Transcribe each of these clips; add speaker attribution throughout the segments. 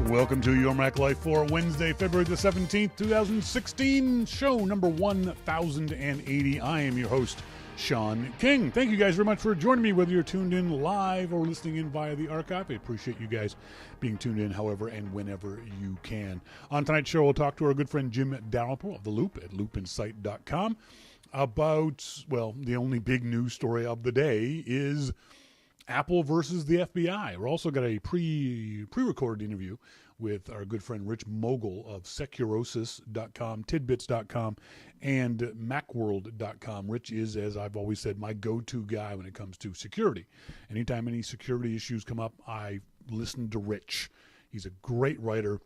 Speaker 1: Welcome to Your Mac Life for Wednesday, February the 17th, 2016, show number 1080. I am your host, Shawn King. Thank you guys very much for joining me, whether you're tuned in live or listening in via the archive. I appreciate you guys being tuned in however and whenever you can. On tonight's show, we'll talk to our good friend Jim Dalrymple of The Loop at loopinsight.com about, well, the only big news story of the day is Apple versus the FBI. We're also got a pre-recorded interview with our good friend Rich Mogull of Securosis.com, Tidbits.com, and Macworld.com. Rich is, as I've always said, my go-to guy when it comes to security. Anytime any security issues come up, I listen to Rich. He's a great writer,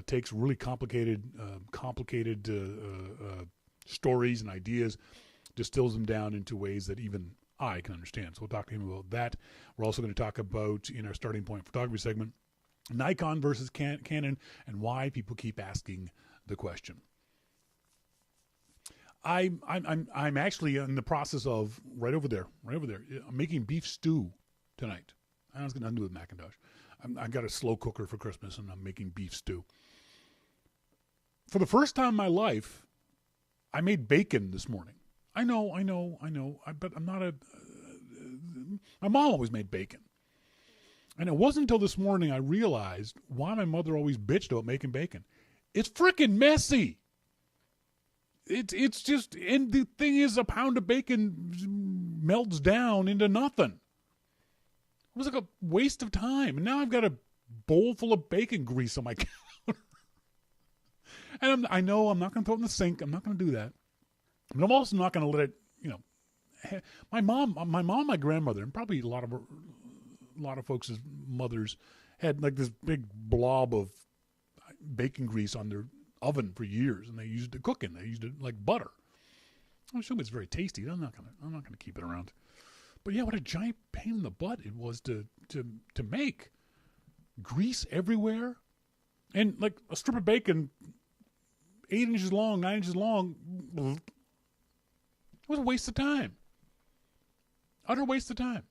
Speaker 1: takes really complicated stories and ideas, distills them down into ways that even I can understand. So we'll talk to him about that. We're also going to talk about, in our starting point photography segment, Nikon versus Canon and why people keep asking the question. I'm actually in the process of right over there. I'm making beef stew tonight. I was going to undo with Macintosh. I got a slow cooker for Christmas, and I'm making beef stew. For the first time in my life, I made bacon this morning. I know. But I'm not my mom always made bacon. And it wasn't until this morning I realized why my mother always bitched about making bacon. It's freaking messy. It's just, and the thing is, a pound of bacon melts down into nothing. It was like a waste of time. And now I've got a bowl full of bacon grease on my counter. And I know I'm not going to throw it in the sink. I'm not going to do that. But I'm also not going to let it, my mom, my grandmother, and probably a lot of folks' mothers had like this big blob of bacon grease on their oven for years, and they used it to cook in. They used it like butter. I assume it's very tasty. I'm not gonna keep it around. But yeah, what a giant pain in the butt it was to make. Grease everywhere, and like a strip of bacon, 8 inches long, 9 inches long. It was a waste of time. Utter waste of time.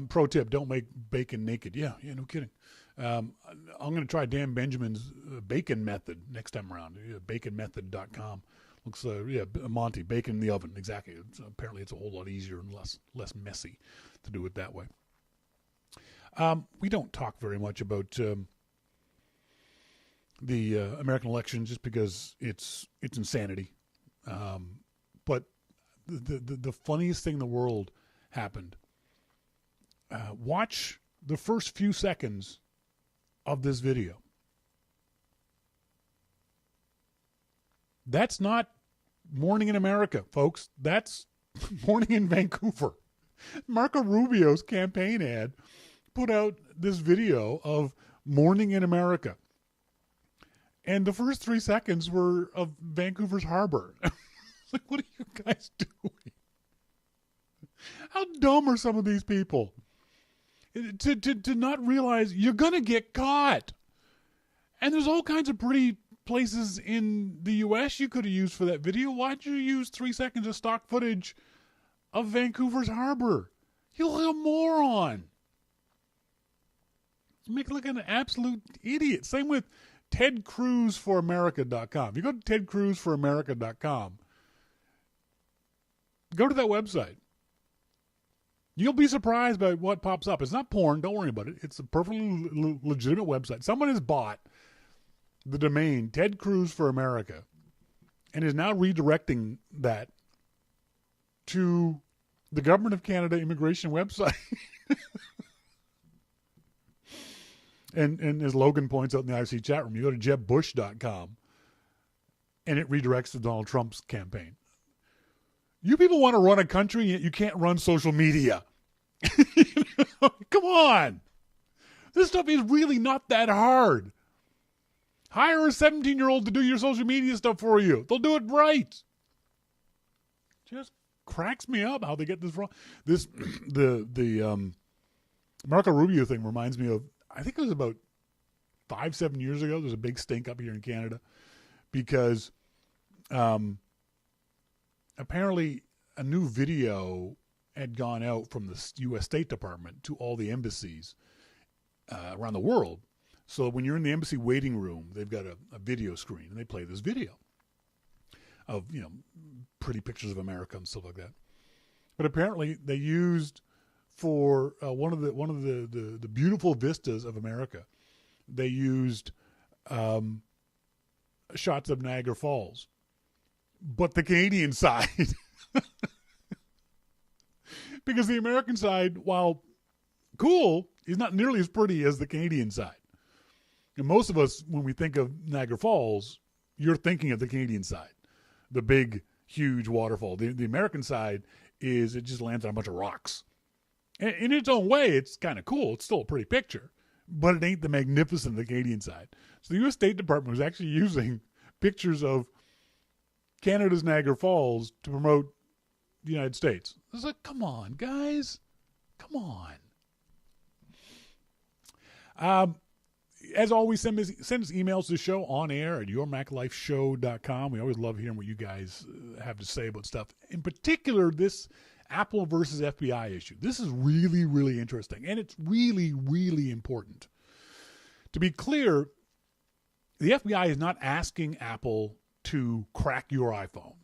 Speaker 1: Pro tip, don't make bacon naked. Yeah, no kidding. I'm going to try Dan Benjamin's bacon method next time around. Baconmethod.com. Looks, Monty, bacon in the oven. Exactly. Apparently it's a whole lot easier and less messy to do it that way. We don't talk very much about the American election just because it's insanity. But the funniest thing in the world happened. Watch the first few seconds of this video. That's not Morning in America, folks. That's Morning in Vancouver. Marco Rubio's campaign ad put out this video of Morning in America. And the first 3 seconds were of Vancouver's harbor. It's like, what are you guys doing? How dumb are some of these people? To not realize you're going to get caught. And there's all kinds of pretty places in the U.S. you could have used for that video. Why'd you use 3 seconds of stock footage of Vancouver's harbor? You look like a moron. You make look like an absolute idiot. Same with TedCruzForAmerica.com. If you go to TedCruzForAmerica.com, go to that website. You'll be surprised by what pops up. It's not porn. Don't worry about it. It's a perfectly legitimate website. Someone has bought the domain Ted Cruz for America and is now redirecting that to the Government of Canada immigration website. And as Logan points out in the IC chat room, you go to jebbush.com and it redirects to Donald Trump's campaign. You people want to run a country, yet you can't run social media. Come on. This stuff is really not that hard. Hire a 17-year-old to do your social media stuff for you. They'll do it right. Just cracks me up how they get this wrong. The Marco Rubio thing reminds me of, I think it was about 5-7 years ago. There's a big stink up here in Canada because apparently a new video had gone out from the U.S. State Department to all the embassies around the world. So when you're in the embassy waiting room, they've got a video screen, and they play this video of, pretty pictures of America and stuff like that. But apparently they used for one of the beautiful vistas of America, they used shots of Niagara Falls, but the Canadian side, because the American side, while cool, is not nearly as pretty as the Canadian side. And most of us, when we think of Niagara Falls, you're thinking of the Canadian side, the big, huge waterfall. The American side is, it just lands on a bunch of rocks. And in its own way, it's kind of cool. It's still a pretty picture, but it ain't the magnificent of the Canadian side. So the U.S. State Department was actually using pictures of Canada's Niagara Falls to promote the United States. It's like, come on, guys. Come on. As always, send us emails to the show on air at yourmaclifeshow.com. We always love hearing what you guys have to say about stuff. In particular, this Apple versus FBI issue. This is really, really interesting, and it's really, really important. To be clear, the FBI is not asking Apple to crack your iPhone.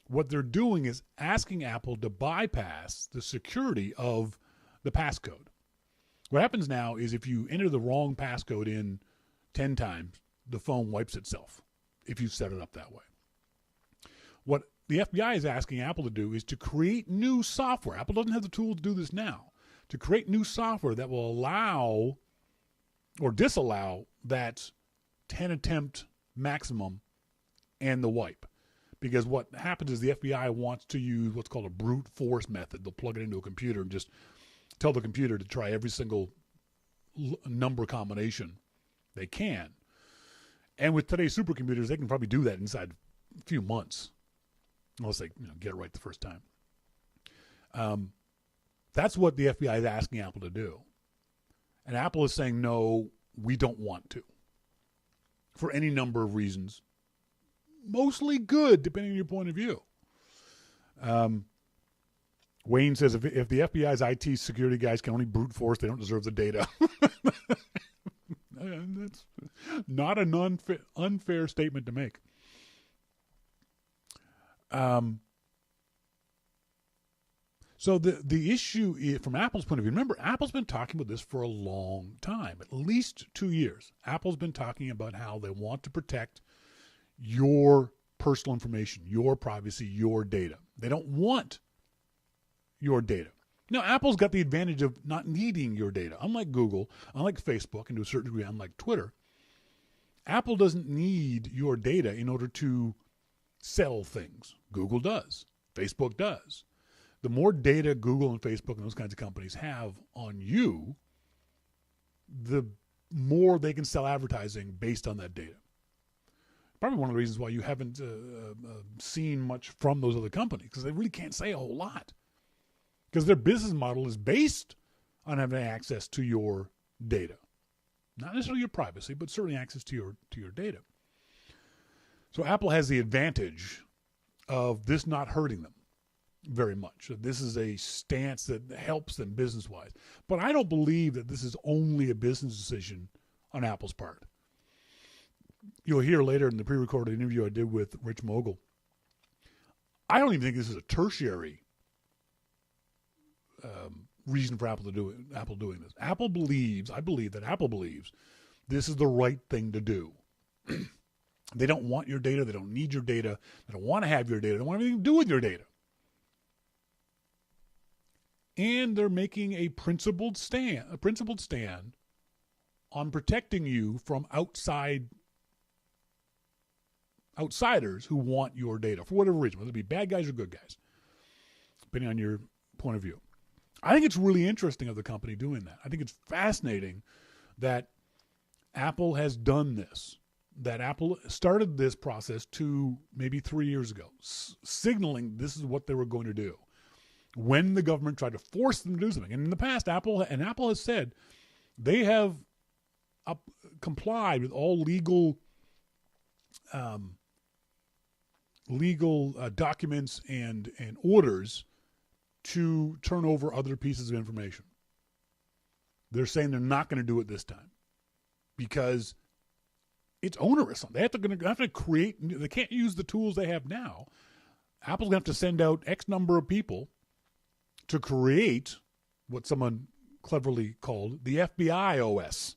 Speaker 1: What they're doing is asking Apple to bypass the security of the passcode. What happens now is if you enter the wrong passcode in 10 times, the phone wipes itself if you set it up that way. What the FBI is asking Apple to do is to create new software. Apple doesn't have the tools to do this now. To create new software that will allow or disallow that 10 attempt maximum and the wipe. Because what happens is the FBI wants to use what's called a brute force method. They'll plug it into a computer and just tell the computer to try every single number combination they can. And with today's supercomputers, they can probably do that inside a few months, unless they get it right the first time. That's what the FBI is asking Apple to do. And Apple is saying, no, we don't want to, for any number of reasons. Mostly good, depending on your point of view. Wayne says, if the FBI's IT security guys can only brute force, they don't deserve the data. That's not an unfair statement to make. So the issue is, from Apple's point of view, remember, Apple's been talking about this for a long time, at least 2 years. Apple's been talking about how they want to protect your personal information, your privacy, your data. They don't want your data. Now, Apple's got the advantage of not needing your data. Unlike Google, unlike Facebook, and to a certain degree, unlike Twitter, Apple doesn't need your data in order to sell things. Google does. Facebook does. The more data Google and Facebook and those kinds of companies have on you, the more they can sell advertising based on that data. Probably one of the reasons why you haven't seen much from those other companies, because they really can't say a whole lot. Because their business model is based on having access to your data. Not necessarily your privacy, but certainly access to your data. So Apple has the advantage of this not hurting them very much. This is a stance that helps them business-wise. But I don't believe that this is only a business decision on Apple's part. You'll hear later in the pre-recorded interview I did with Rich Mogull, I don't even think this is a tertiary reason for Apple doing this. Apple believes this is the right thing to do. They don't want your data. They don't need your data. They don't want to have your data. They don't want anything to do with your data. And they're making a principled stand on protecting you from outsiders who want your data for whatever reason, whether it be bad guys or good guys, depending on your point of view. I think it's really interesting of the company doing that. I think it's fascinating that Apple has done this, that Apple started this process maybe 3 years ago, signaling this is what they were going to do when the government tried to force them to do something. And in the past, Apple has said they have complied with all legal documents and orders to turn over other pieces of information. They're saying they're not going to do it this time because it's onerous. They have to create. They can't use the tools they have now. Apple's going to have to send out X number of people to create what someone cleverly called the FBI OS.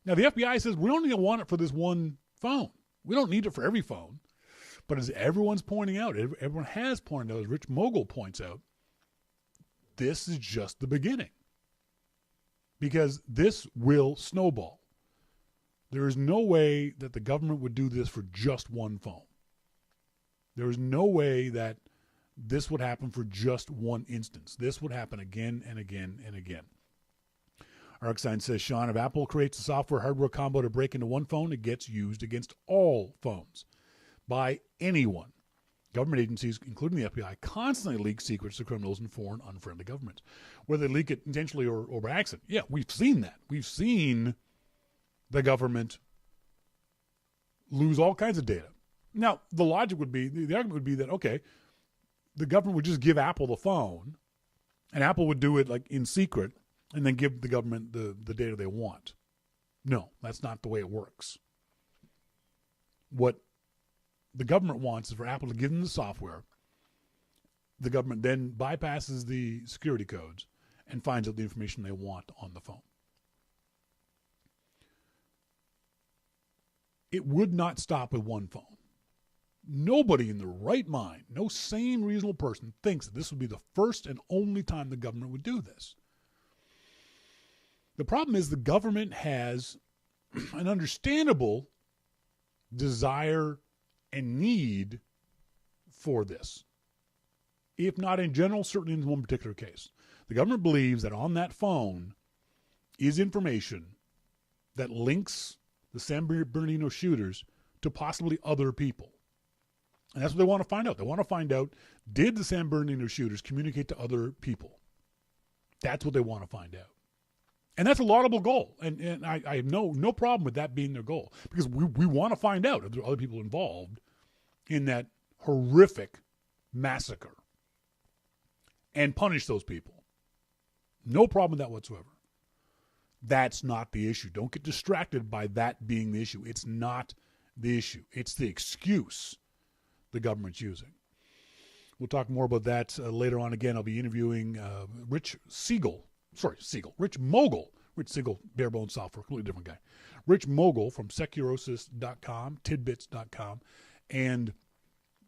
Speaker 1: Now, the FBI says we only want it for this one phone. We don't need it for every phone. But as everyone's pointing out, everyone has pointed out, as Rich Mogull points out, this is just the beginning. Because this will snowball. There is no way that the government would do this for just one phone. There is no way that this would happen for just one instance. This would happen again and again and again. Arcsign says, Shawn, if Apple creates a software-hardware combo to break into one phone, it gets used against all phones by anyone. Government agencies, including the FBI, constantly leak secrets to criminals and foreign unfriendly governments. Whether they leak it intentionally or by accident. Yeah, we've seen that. We've seen the government lose all kinds of data. Now, the logic would be, the argument would be that, okay, the government would just give Apple the phone, and Apple would do it like in secret, and then give the government the data they want. No, that's not the way it works. What the government wants is for Apple to give them the software. The government then bypasses the security codes and finds out the information they want on the phone. It would not stop with one phone. Nobody in their right mind, no sane, reasonable person thinks that this would be the first and only time the government would do this. The problem is the government has an understandable desire and need for this. If not in general, certainly in one particular case. The government believes that on that phone is information that links the San Bernardino shooters to possibly other people. And that's what they want to find out. They want to find out, did the San Bernardino shooters communicate to other people? That's what they want to find out. And that's a laudable goal. And I have no problem with that being their goal. Because we want to find out if there are other people involved in that horrific massacre. And punish those people. No problem with that whatsoever. That's not the issue. Don't get distracted by that being the issue. It's not the issue. It's the excuse the government's using. We'll talk more about that later on. Again, I'll be interviewing Rich Mogull. Rich Siegel, Barebones Software, completely different guy. Rich Mogull from Securosis.com, Tidbits.com, and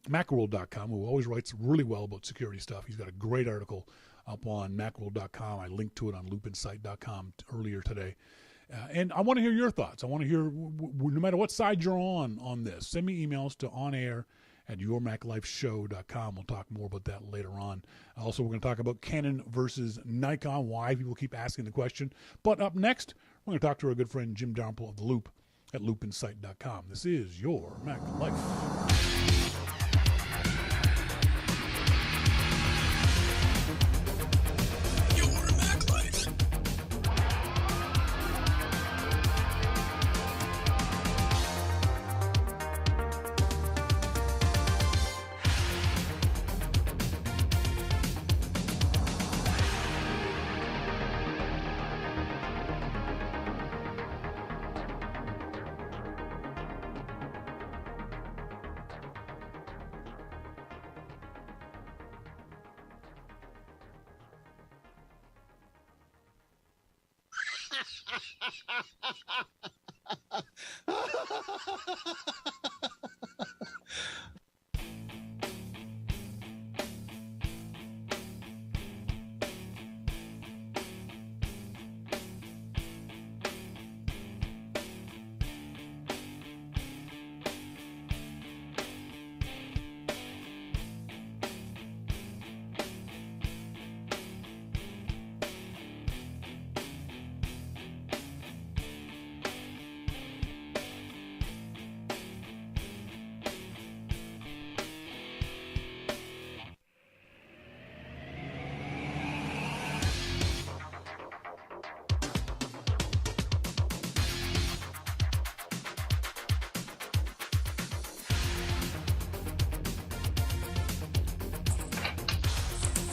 Speaker 1: Macworld.com, who always writes really well about security stuff. He's got a great article up on Macworld.com. I linked to it on loopinsight.com earlier today. And I want to hear your thoughts. I want to hear, no matter what side you're on this, send me emails to onair@yourmaclifeshow.com. We'll talk more about that later on. Also, we're going to talk about Canon versus Nikon, why people keep asking the question. But up next, we're going to talk to our good friend Jim Dalrymple of The Loop at loopinsight.com. This is Your Mac Life.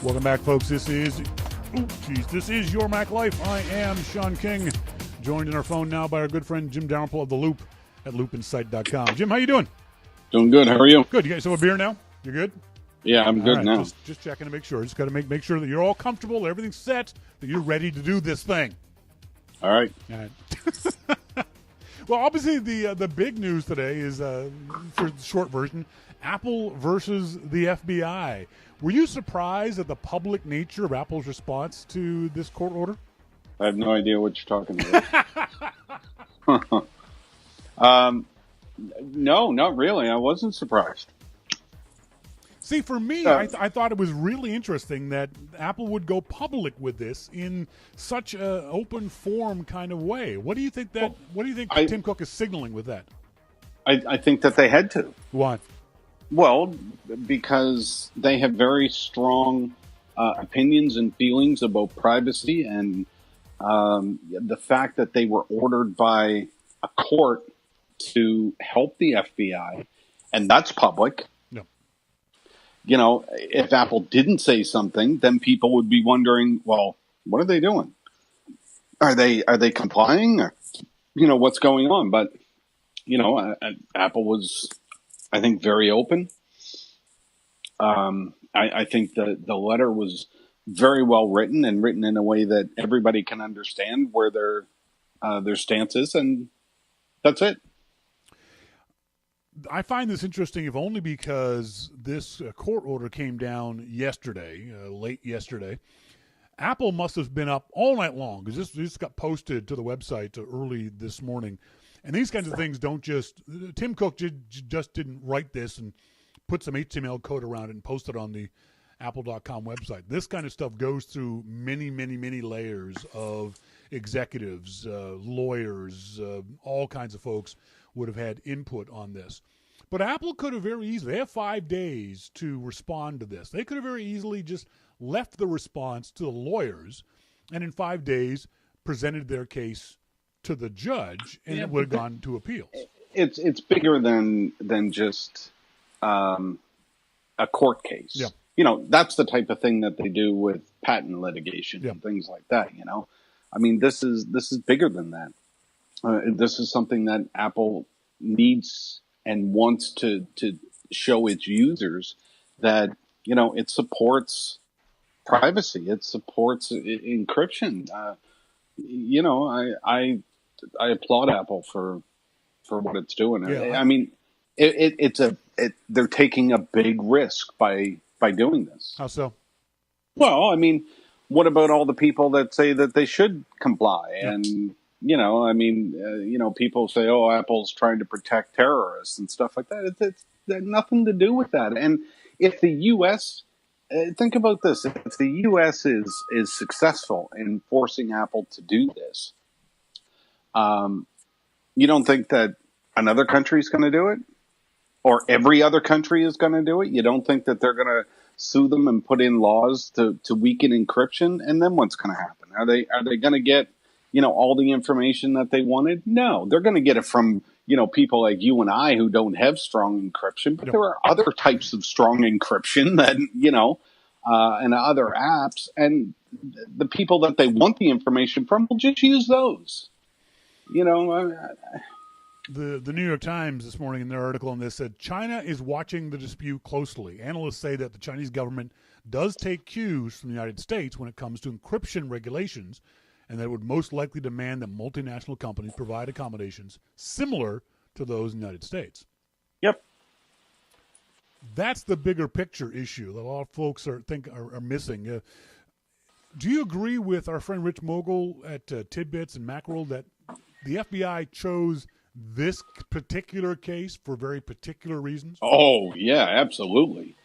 Speaker 1: Welcome back, folks. This is Geez, this is Your Mac Life. I am Shawn King, joined in our phone now by our good friend Jim Dalrymple of The Loop at loopinsight.com. Jim, how you doing?
Speaker 2: Doing good. How are you?
Speaker 1: Good. You got yourself a beer now? You're good?
Speaker 2: Yeah, I'm good now.
Speaker 1: Just checking to make sure. Just got to make sure that you're all comfortable, everything's set, that you're ready to do this thing.
Speaker 2: All right.
Speaker 1: Well, obviously the big news today is, for the short version, Apple versus the FBI. Were you surprised at the public nature of Apple's response to this court order?
Speaker 2: I have no idea what you're talking about. No, not really. I wasn't surprised.
Speaker 1: See, for me, I thought it was really interesting that Apple would go public with this in such an open form kind of way. What do you think Tim Cook is signaling with that?
Speaker 2: I think that they had to.
Speaker 1: Why?
Speaker 2: Well, because they have very strong opinions and feelings about privacy, and the fact that they were ordered by a court to help the FBI, and that's public.
Speaker 1: No.
Speaker 2: You know, if Apple didn't say something, then people would be wondering, well, what are they doing? Are they complying? Or, what's going on? But, Apple was, I think, very open. I think the letter was very well written and written in a way that everybody can understand where their stance is, and that's it.
Speaker 1: I find this interesting, if only because this court order came down yesterday, late yesterday. Apple must have been up all night long, because this got posted to the website early this morning. And these kinds of things don't just – Tim Cook just didn't write this and put some HTML code around it and post it on the Apple.com website. This kind of stuff goes through many, many, many layers of executives, lawyers, all kinds of folks would have had input on this. But Apple could have very easily – they have 5 days to respond to this. They could have very easily just left the response to the lawyers and in 5 days presented their case to the judge, and it would have gone to appeals.
Speaker 2: It's bigger than just a court case.
Speaker 1: Yeah.
Speaker 2: That's the type of thing that they do with patent litigation and things like that. I mean, this is bigger than that. This is something that Apple needs and wants to show its users that it supports privacy, it supports encryption. I applaud Apple for what it's doing.
Speaker 1: Yeah.
Speaker 2: I mean, they're taking a big risk by doing this.
Speaker 1: How so?
Speaker 2: Well, I mean, what about all the people that say that they should comply? Yeah. And people say, "Oh, Apple's trying to protect terrorists and stuff like that." It's nothing to do with that. And if the U.S. think about this: if the U.S. is successful in forcing Apple to do this, you don't think that another country is going to do it, or every other country is going to do it? You don't think that they're going to sue them and put in laws to weaken encryption? And then what's going to happen? Are they going to get all the information that they wanted? No, they're going to get it from people like you and I who don't have strong encryption, but there are other types of strong encryption that and other apps, and the people that they want the information from will just use those.
Speaker 1: The New York Times this morning in their article on this said China is watching the dispute closely. Analysts say that the Chinese government does take cues from the United States when it comes to encryption regulations, and that it would most likely demand that multinational companies provide accommodations similar to those in the United States.
Speaker 2: Yep.
Speaker 1: That's the bigger picture issue that a lot of folks are missing. Do you agree with our friend Rich Mogull at Tidbits and Macworld that the FBI chose this particular case for very particular reasons?
Speaker 2: Oh, yeah, absolutely.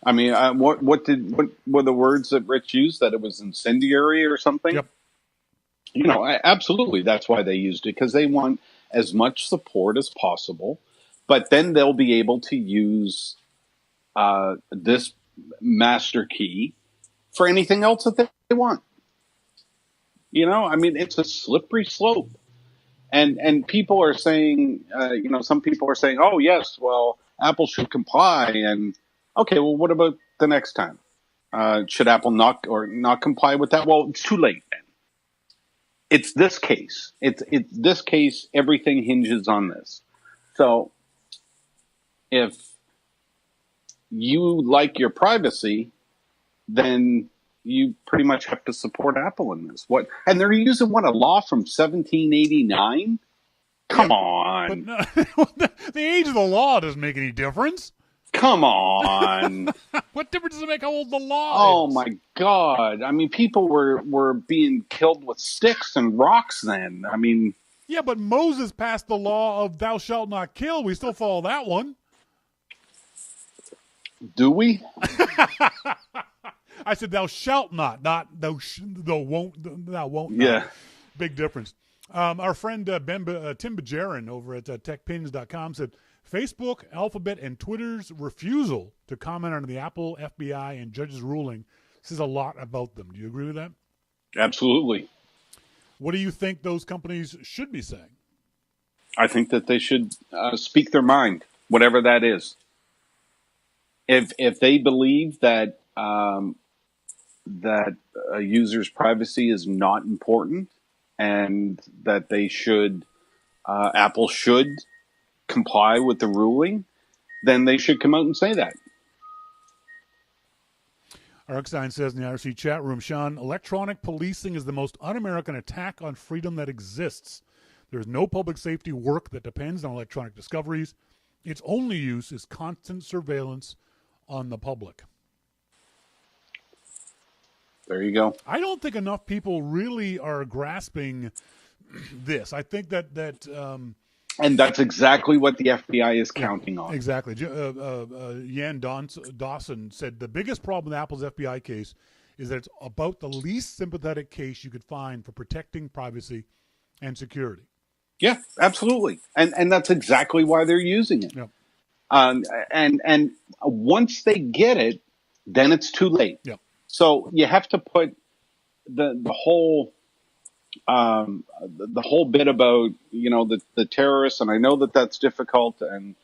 Speaker 2: I mean, what were the words that Rich used? That it was incendiary or something?
Speaker 1: Yep.
Speaker 2: Absolutely. That's why they used it, because they want as much support as possible. But then they'll be able to use this master key for anything else that they want. I mean, it's a slippery slope. And people are saying, some people are saying, oh, yes, well, Apple should comply. And, okay, well, what about the next time? should Apple not comply with that? Well, it's too late then. It's this case. It's this case. Everything hinges on this. So if you like your privacy, then you pretty much have to support Apple in this. And they're using a law from 1789? Come on.
Speaker 1: But no, the age of the law doesn't make any difference.
Speaker 2: Come on.
Speaker 1: What difference does it make how old the law
Speaker 2: Oh
Speaker 1: is?
Speaker 2: my God. I mean, people were being killed with sticks and rocks then. I mean,
Speaker 1: yeah, but Moses passed the law of thou shalt not kill. We still follow that one.
Speaker 2: do we?
Speaker 1: I said thou shalt not thou won't. Not.
Speaker 2: Yeah.
Speaker 1: Big difference. Our friend Tim Bajarin over at techpins.com said Facebook, Alphabet, and Twitter's refusal to comment on the Apple, FBI, and judge's ruling says a lot about them. Do you agree with that?
Speaker 2: Absolutely.
Speaker 1: What do you think those companies should be saying?
Speaker 2: I think that they should speak their mind, whatever that is. If they believe that that a user's privacy is not important and that they should, Apple should comply with the ruling, then they should come out and say that.
Speaker 1: Arkstein says in the IRC chat room, Shawn, electronic policing is the most un-American attack on freedom that exists. There is no public safety work that depends on electronic discoveries. Its only use is constant surveillance on the public.
Speaker 2: There you go.
Speaker 1: I don't think enough people really are grasping this. I think that
Speaker 2: and that's exactly what the FBI is counting on.
Speaker 1: Exactly. Yan Dawson said the biggest problem with Apple's FBI case is that it's about the least sympathetic case you could find for protecting privacy and security.
Speaker 2: Yeah, absolutely. And that's exactly why they're using it.
Speaker 1: Yep.
Speaker 2: And once they get it, then it's too late.
Speaker 1: Yep.
Speaker 2: So you have to put the whole bit about, the terrorists, and I know that that's difficult, and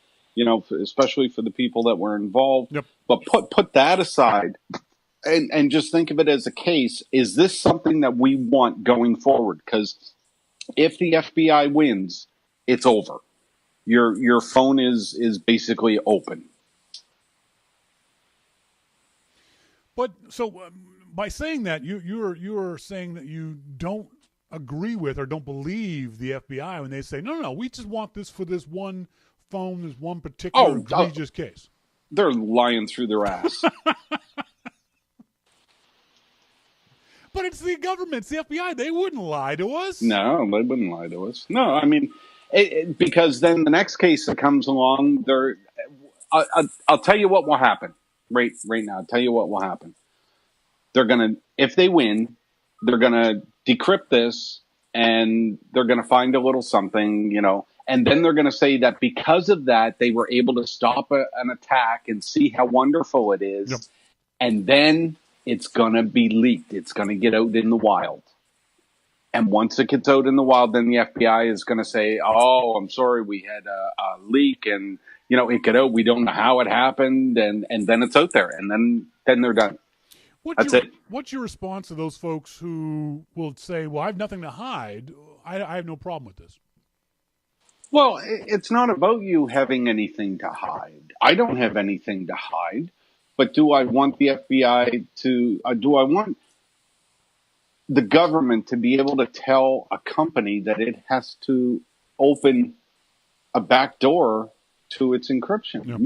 Speaker 2: especially for the people that were involved.
Speaker 1: Yep.
Speaker 2: But put that aside, and just think of it as a case. Is this something that we want going forward? Because if the FBI wins, it's over. Your phone is basically open.
Speaker 1: But so by saying that, you're saying that you don't agree with or don't believe the FBI when they say no, we just want this for this one phone, this one particular egregious case.
Speaker 2: They're lying through their ass.
Speaker 1: But it's the government, it's the FBI. They wouldn't lie to us.
Speaker 2: No, they wouldn't lie to us. No, I mean, because then the next case that comes along, I'll tell you what will happen right now. I'll tell you what will happen. If they win, they're gonna decrypt this, and they're gonna find a little something, and then they're gonna say that because of that, they were able to stop an attack and see how wonderful it is,
Speaker 1: Yep.
Speaker 2: And then it's gonna be leaked. It's gonna get out in the wild. And once it gets out in the wild, then the FBI is going to say, "Oh, I'm sorry, we had a leak, and it got out. We don't know how it happened," and then it's out there, and then they're done. That's it.
Speaker 1: What's your response to those folks who will say, "Well, I have nothing to hide. I have no problem with this"?
Speaker 2: Well, it's not about you having anything to hide. I don't have anything to hide, but do I want the FBI to? Do I want the government to be able to tell a company that it has to open a back door to its encryption?
Speaker 1: Yep.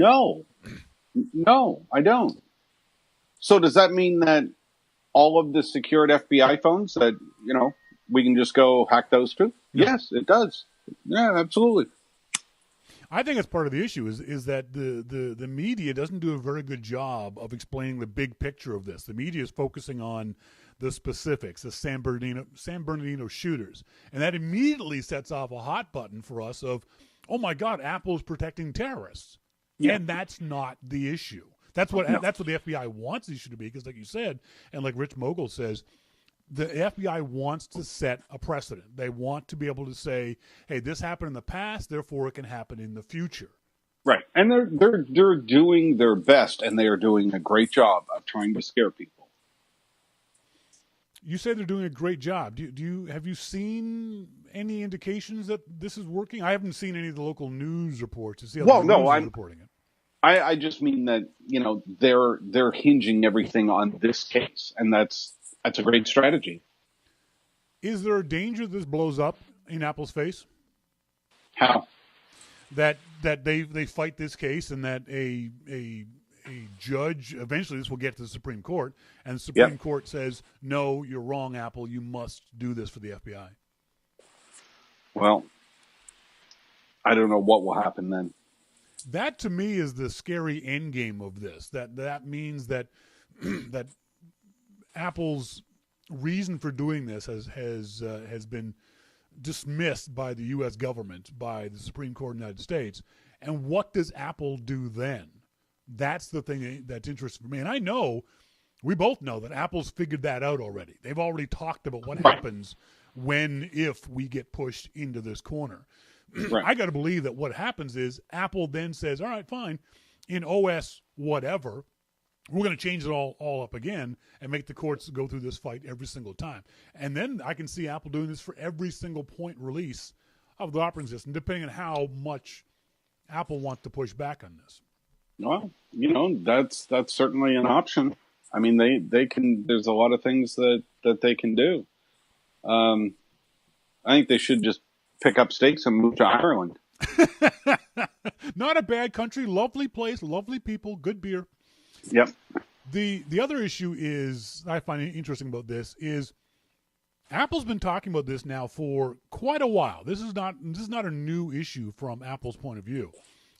Speaker 2: No, I don't. So does that mean that all of the secured FBI phones that, we can just go hack those too?
Speaker 1: Yep.
Speaker 2: Yes, it does. Yeah, absolutely.
Speaker 1: I think it's part of the issue is that the media doesn't do a very good job of explaining the big picture of this. The media is focusing on the specifics, the San Bernardino shooters. And that immediately sets off a hot button for us of, oh my God, Apple's protecting terrorists. Yeah. And that's not the issue. That's what the FBI wants the issue to be, because like you said, and like Rich Mogull says, the FBI wants to set a precedent. They want to be able to say, hey, this happened in the past, therefore it can happen in the future.
Speaker 2: Right. And they're doing their best, and they are doing a great job of trying to scare people.
Speaker 1: You say they're doing a great job. Have you seen any indications that this is working? I haven't seen any of the local news reports to see how
Speaker 2: Well,
Speaker 1: the
Speaker 2: no,
Speaker 1: news is reporting it.
Speaker 2: I just mean that, they're hinging everything on this case, and that's a great strategy.
Speaker 1: Is there a danger this blows up in Apple's face?
Speaker 2: How?
Speaker 1: That they fight this case, and that a judge, eventually this will get to the Supreme Court, and the Supreme Court says, no, you're wrong, Apple, you must do this for the FBI.
Speaker 2: Well, I don't know what will happen then.
Speaker 1: That to me is the scary end game of this. That means that that Apple's reason for doing this has been dismissed by the U.S. government, by the Supreme Court of the United States. And what does Apple do then? That's the thing that's interesting for me. And I know, we both know that Apple's figured that out already. They've already talked about what happens if we get pushed into this corner. Right. I got to believe that what happens is Apple then says, all right, fine, in OS whatever, we're going to change it all up again and make the courts go through this fight every single time. And then I can see Apple doing this for every single point release of the operating system, depending on how much Apple wants to push back on this.
Speaker 2: Well, that's certainly an option. I mean, they can. There's a lot of things that they can do. I think they should just pick up stakes and move to Ireland.
Speaker 1: Not a bad country, lovely place, lovely people, good beer.
Speaker 2: Yep.
Speaker 1: The other issue is, I find it interesting about this, is Apple's been talking about this now for quite a while. This is not a new issue from Apple's point of view.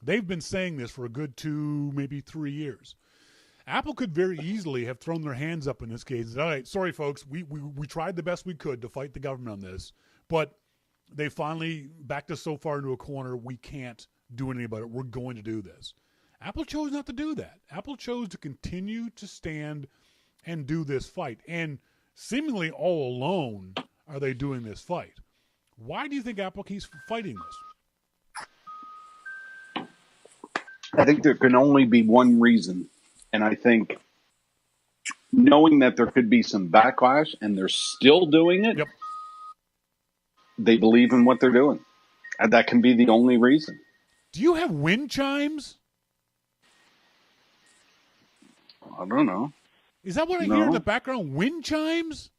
Speaker 1: They've been saying this for a good 2, maybe 3 years. Apple could very easily have thrown their hands up in this case and said, all right, sorry, folks, we tried the best we could to fight the government on this, but they finally backed us so far into a corner, we can't do anything about it. We're going to do this. Apple chose not to do that. Apple chose to continue to stand and do this fight. And seemingly all alone are they doing this fight. Why do you think Apple keeps fighting this?
Speaker 2: I think there can only be one reason. And I think knowing that there could be some backlash and they're still doing it, they believe in what they're doing. And that can be the only reason.
Speaker 1: Do you have wind chimes?
Speaker 2: I don't know.
Speaker 1: Is that what I hear in the background? Wind chimes?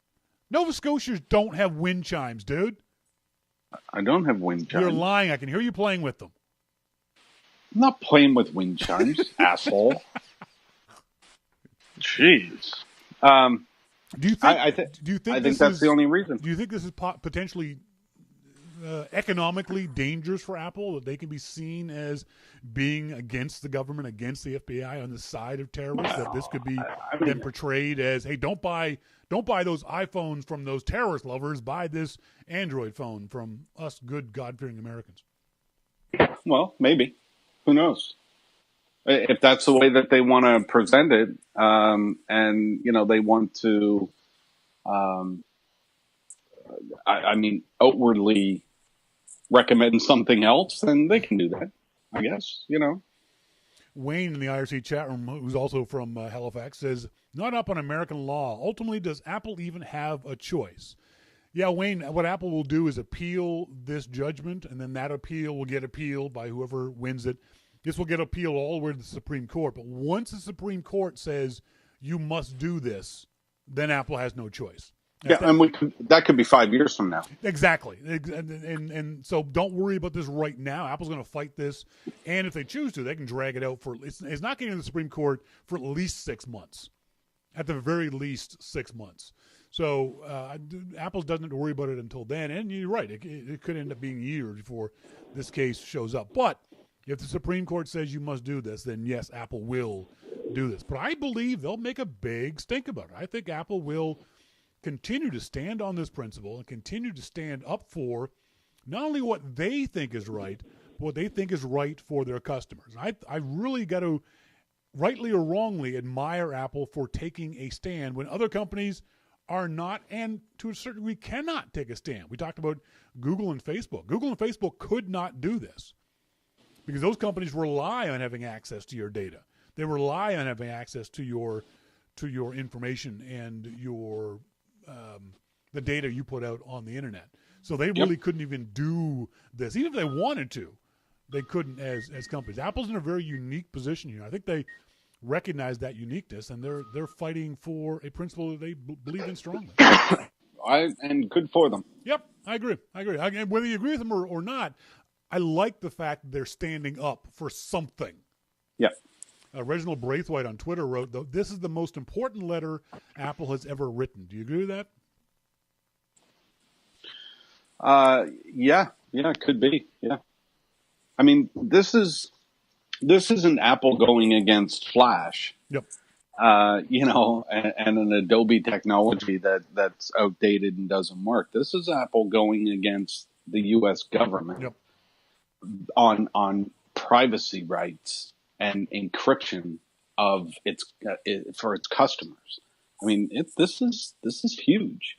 Speaker 1: Nova Scotians don't have wind chimes, dude.
Speaker 2: I don't have wind chimes.
Speaker 1: You're lying. I can hear you playing with them.
Speaker 2: I'm not playing with wind chimes, asshole. Jeez.
Speaker 1: Do you think?
Speaker 2: I think that's the only reason.
Speaker 1: Do you think this is potentially economically dangerous for Apple, that they can be seen as being against the government, against the FBI, on the side of terrorists? That this could be then portrayed as, hey, don't buy those iPhones from those terrorist lovers. Buy this Android phone from us good, God-fearing Americans.
Speaker 2: Well, maybe. Who knows? If that's the way that they want to present it, and they want to, outwardly recommend something else, then they can do that, I guess.
Speaker 1: Wayne in the IRC chat room, who's also from Halifax, says, not up on American law. Ultimately, does Apple even have a choice? Yeah, Wayne, what Apple will do is appeal this judgment, and then that appeal will get appealed by whoever wins it. This will get appealed all the way to the Supreme Court. But once the Supreme Court says you must do this, then Apple has no choice.
Speaker 2: That could be 5 years from now.
Speaker 1: Exactly. And so don't worry about this right now. Apple's going to fight this. And if they choose to, they can drag it out for – it's not getting to the Supreme Court for at least 6 months. At the very least 6 months. So Apple doesn't have to worry about it until then. And you're right. It could end up being years before this case shows up. But if the Supreme Court says you must do this, then yes, Apple will do this. But I believe they'll make a big stink about it. I think Apple will continue to stand on this principle and continue to stand up for not only what they think is right, but what they think is right for their customers. I really got to, rightly or wrongly, admire Apple for taking a stand when other companies are not, and to a certain degree cannot take a stand. We talked about Google and Facebook. Google and Facebook could not do this because those companies rely on having access to your data. They rely on having access to your information and your the data you put out on the internet. So they really couldn't even do this, even if they wanted to. They couldn't as companies. Apple's in a very unique position here. I think they recognize that uniqueness, and they're fighting for a principle that they believe in strongly.
Speaker 3: And good for them.
Speaker 1: Yep, I agree. Whether you agree with them or not, I like the fact that they're standing up for something.
Speaker 3: Yep.
Speaker 1: Reginald Braithwaite on Twitter wrote, "This is the most important letter Apple has ever written." Do you agree with that?
Speaker 3: Yeah, it could be. Yeah. I mean, this isn't Apple going against Flash.
Speaker 1: Yep.
Speaker 3: And an Adobe technology that's outdated and doesn't work. This is Apple going against the U.S. government on privacy rights and encryption of for its customers. I mean, this is huge.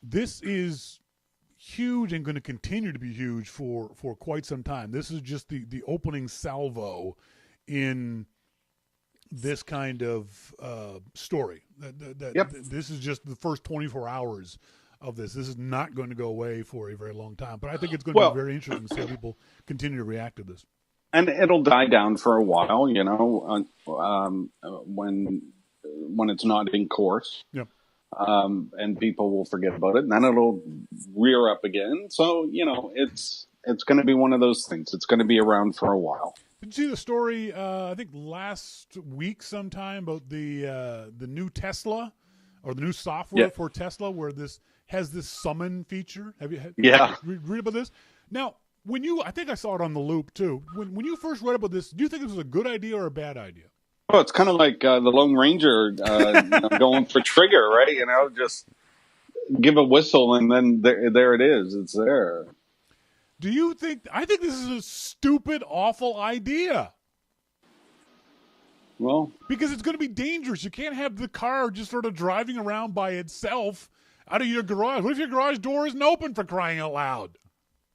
Speaker 1: This is huge and going to continue to be huge for quite some time. This is just the opening salvo in this kind of story. This is just the first 24 hours of this. This is not going to go away for a very long time. But I think it's going to be very interesting to see how people continue to react to this.
Speaker 3: And it'll die down for a while, when it's not in course.
Speaker 1: Yep.
Speaker 3: And people will forget about it, and then it'll rear up again. So, it's going to be one of those things. It's going to be around for a while.
Speaker 1: Did you see the story, I think last week sometime, about the new Tesla or the new software for Tesla where this has this summon feature? Have you read about this? Now, I think I saw it on The Loop too. When you first read about this, do you think it was a good idea or a bad idea?
Speaker 3: Oh, it's kind of like the Lone Ranger going for trigger, right? Just give a whistle and then there it is. It's there.
Speaker 1: Do you think? I think this is a stupid, awful idea.
Speaker 3: Well,
Speaker 1: because it's going to be dangerous. You can't have the car just sort of driving around by itself out of your garage. What if your garage door isn't open, for crying out loud?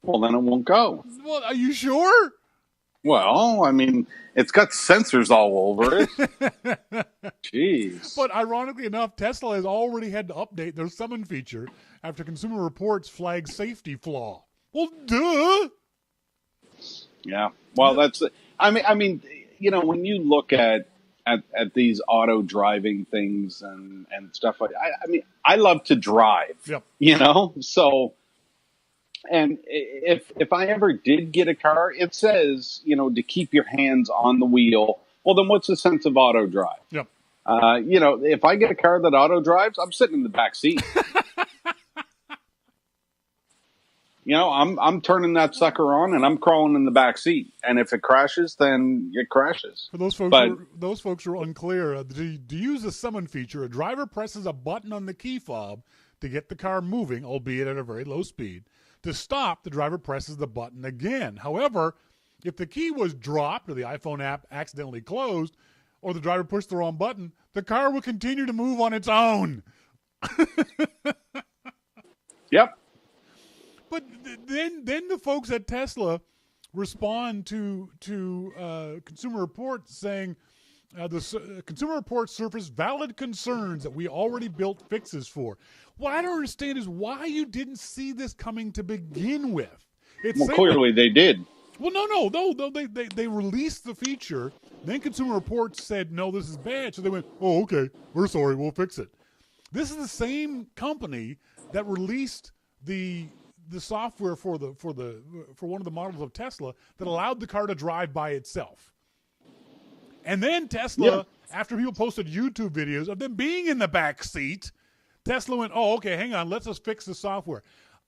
Speaker 3: Well, then it won't go.
Speaker 1: Well, are you sure?
Speaker 3: Well, I mean, it's got sensors all over it. Jeez.
Speaker 1: But ironically enough, Tesla has already had to update their summon feature after Consumer Reports flagged safety flaw. Well, duh.
Speaker 3: Yeah. Well, that's. I mean, when you look at these auto driving things and stuff like, I mean, I love to drive.
Speaker 1: Yep.
Speaker 3: So. And if I ever did get a car, it says, to keep your hands on the wheel. Well, then what's the sense of auto drive?
Speaker 1: Yep.
Speaker 3: If I get a car that auto drives, I'm sitting in the back seat. I'm turning that sucker on and I'm crawling in the back seat. And if it crashes, then it crashes.
Speaker 1: For those folks who are unclear, to use the summon feature, a driver presses a button on the key fob to get the car moving, albeit at a very low speed. To stop, the driver presses the button again. However, if the key was dropped or the iPhone app accidentally closed or the driver pushed the wrong button, the car will continue to move on its own.
Speaker 3: Yep.
Speaker 1: But then the folks at Tesla respond to Consumer Reports saying the Consumer Reports surfaced valid concerns that we already built fixes for. What I don't understand is why you didn't see this coming to begin with.
Speaker 3: Clearly they did.
Speaker 1: Well, no. They released the feature. Then Consumer Reports said, no, this is bad. So they went, oh, okay, we're sorry, we'll fix it. This is the same company that released the software for one of the models of Tesla that allowed the car to drive by itself. And then Tesla, after people posted YouTube videos of them being in the back seat, Tesla went, oh, okay, hang on, let's just fix the software.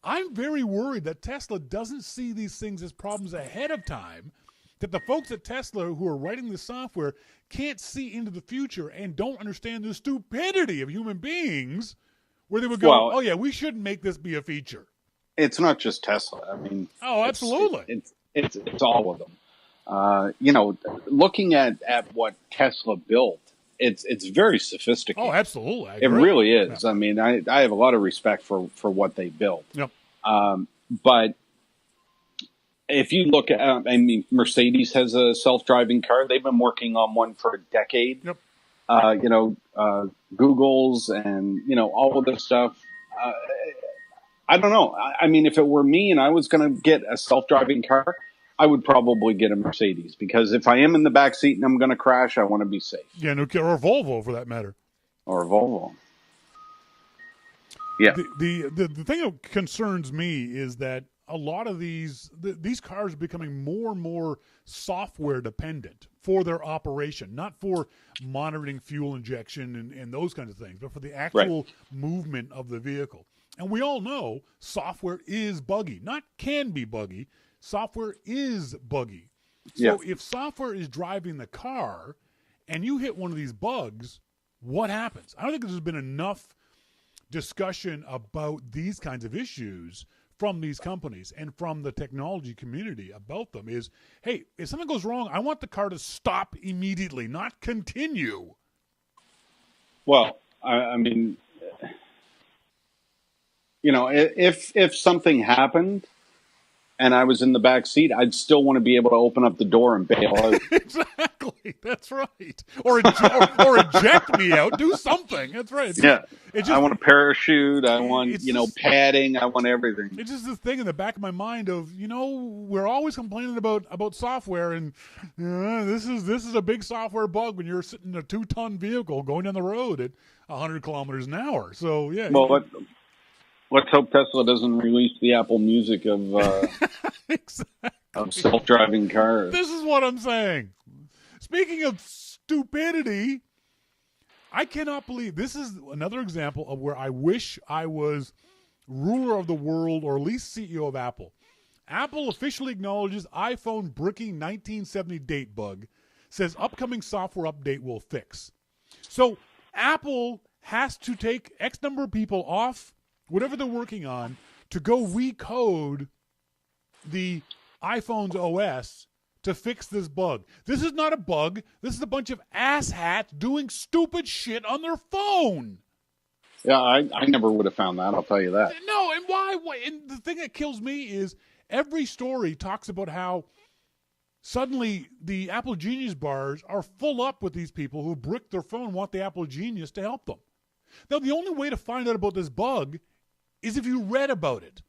Speaker 1: I'm very worried that Tesla doesn't see these things as problems ahead of time, that the folks at Tesla who are writing the software can't see into the future and don't understand the stupidity of human beings, where they would go, oh, yeah, we shouldn't make this be a feature.
Speaker 3: It's not just Tesla. I mean,
Speaker 1: oh, absolutely.
Speaker 3: It's all of them. Looking at what Tesla built, it's very sophisticated.
Speaker 1: Oh, absolutely.
Speaker 3: It really is. Yeah. I mean, I have a lot of respect for what they built.
Speaker 1: Yep.
Speaker 3: But
Speaker 2: if you look at, I mean, Mercedes has a self-driving car. They've been working on one for a decade.
Speaker 1: Yep.
Speaker 2: Google's and, all of this stuff. I don't know. I mean, if it were me and I was going to get a self-driving car, I would probably get a Mercedes, because if I am in the back seat and I'm going to crash, I want to be safe.
Speaker 1: Yeah, or a Volvo for that matter.
Speaker 2: Or a Volvo. Yeah.
Speaker 1: The thing that concerns me is that a lot of these cars are becoming more and more software dependent for their operation, not for monitoring fuel injection and those kinds of things, but for the actual movement of the vehicle. And we all know software is buggy. Not can be buggy. Software is buggy. So if software is driving the car and you hit one of these bugs, what happens? I don't think there's been enough discussion about these kinds of issues from these companies and from the technology community about them. Is, hey, if something goes wrong, I want the car to stop immediately, not continue.
Speaker 2: Well, I mean, if something happened and I was in the back seat, I'd still want to be able to open up the door and bail out.
Speaker 1: Exactly. That's right. Or eject me out. Do something. That's right.
Speaker 2: I want a parachute. I want, padding. I want everything.
Speaker 1: It's just this thing in the back of my mind of, we're always complaining about software, and this is a big software bug when you're sitting in a 2-ton vehicle going down the road at 100 kilometers an hour. So, yeah.
Speaker 2: Well, let's hope Tesla doesn't release the Apple Music of
Speaker 1: exactly.
Speaker 2: of self-driving cars.
Speaker 1: This is what I'm saying. Speaking of stupidity, I cannot believe this is another example of where I wish I was ruler of the world, or at least CEO of Apple. Apple officially acknowledges iPhone bricking 1970 date bug, says upcoming software update will fix. So Apple has to take X number of people off whatever they're working on to go recode the iPhone's OS to fix this bug. This is not a bug. This is a bunch of asshats doing stupid shit on their phone.
Speaker 2: Yeah, I never would have found that, I'll tell you that.
Speaker 1: No, and why? And the thing that kills me is every story talks about how suddenly the Apple Genius bars are full up with these people who brick their phone and want the Apple Genius to help them. Now, the only way to find out about this bug is if you read about it.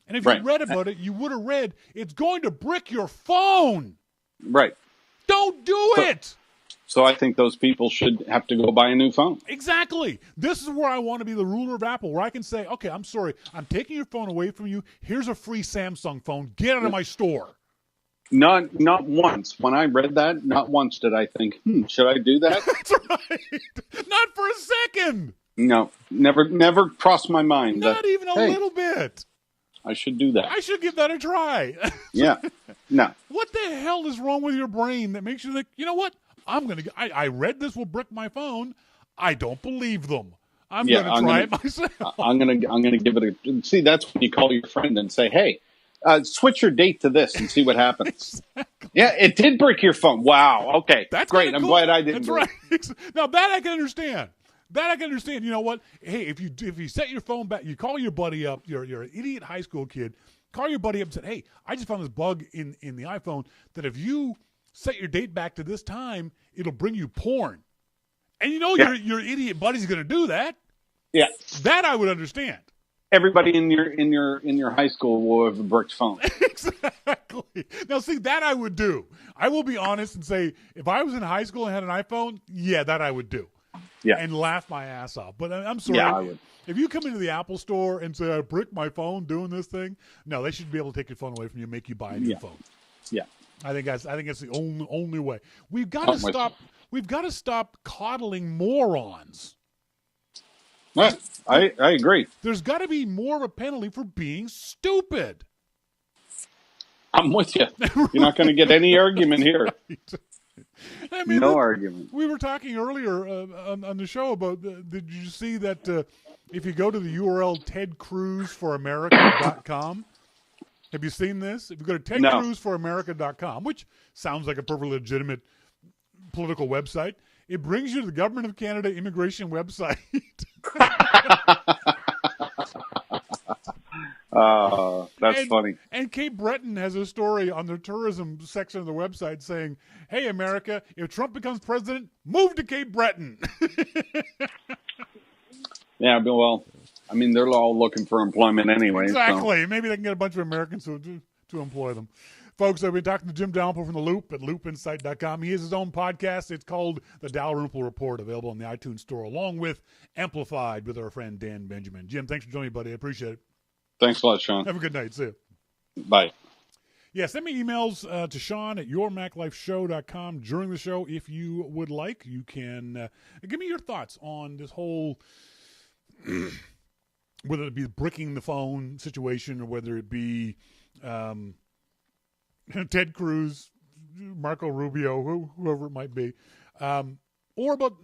Speaker 1: And if you read about it, you would have read, it's going to brick your phone.
Speaker 2: Right.
Speaker 1: Don't do it.
Speaker 2: So I think those people should have to go buy a new phone.
Speaker 1: Exactly. This is where I want to be the ruler of Apple, where I can say, okay, I'm sorry, I'm taking your phone away from you. Here's a free Samsung phone. Get out of my store.
Speaker 2: Not once. When I read that, not once did I think, should I do that?
Speaker 1: That's right. Not for a second.
Speaker 2: No, never crossed my mind.
Speaker 1: Not even a little bit.
Speaker 2: I should do that.
Speaker 1: I should give that a try.
Speaker 2: Yeah. No.
Speaker 1: What the hell is wrong with your brain that makes you think, you know what? I read this will brick my phone. I don't believe them. I'm going to try it myself.
Speaker 2: I'm going to give it a... See, that's when you call your friend and say, hey, switch your date to this and see what happens. Exactly. Yeah, it did brick your phone. Wow. Okay. That's great. I'm glad I didn't.
Speaker 1: That's right. Now, that I can understand. You know what? Hey, if you set your phone back, you call your buddy up, you're an idiot high school kid, call your buddy up and say, hey, I just found this bug in the iPhone that if you set your date back to this time, it'll bring you porn. And your idiot buddy's going to do that.
Speaker 2: Yeah.
Speaker 1: That I would understand.
Speaker 2: Everybody in your high school will have a bricked phone.
Speaker 1: Exactly. Now, see, that I would do. I will be honest and say, if I was in high school and had an iPhone, yeah, that I would do.
Speaker 2: Yeah.
Speaker 1: And laugh my ass off. But I'm sorry.
Speaker 2: Yeah, I would.
Speaker 1: If you come into the Apple store and say, I bricked my phone doing this thing, no, they should be able to take your phone away from you and make you buy a new phone.
Speaker 2: Yeah.
Speaker 1: I think that's the only way. We've got to stop coddling morons.
Speaker 2: Right. I agree.
Speaker 1: There's got to be more of a penalty for being stupid.
Speaker 2: I'm with you. You're not going to get any argument here.
Speaker 1: Right. I mean,
Speaker 2: no argument.
Speaker 1: We were talking earlier on the show about, did you see that if you go to the URL tedcruzforamerica.com, have you seen this? If you go to tedcruzforamerica.com, which sounds like a perfectly legitimate political website, it brings you to the Government of Canada immigration website.
Speaker 2: That's funny.
Speaker 1: And Cape Breton has a story on their tourism section of the website saying, "Hey, America, if Trump becomes president, move to Cape Breton."
Speaker 2: Yeah, well, I mean, they're all looking for employment anyway.
Speaker 1: Exactly.
Speaker 2: So.
Speaker 1: Maybe they can get a bunch of Americans to employ them. Folks, I've been talking to Jim Dalrymple from The Loop at loopinsight.com. He has his own podcast. It's called The Dalrymple Report, available in the iTunes Store, along with Amplified with our friend Dan Benjamin. Jim, thanks for joining me, buddy. I appreciate it.
Speaker 2: Thanks a lot, Shawn.
Speaker 1: Have a good night. See you.
Speaker 2: Bye.
Speaker 1: Yeah, send me emails to Shawn at yourmaclifeshow.com during the show if you would like. You can give me your thoughts on this whole, whether it be bricking the phone situation or whether it be Ted Cruz, Marco Rubio, whoever it might be, or about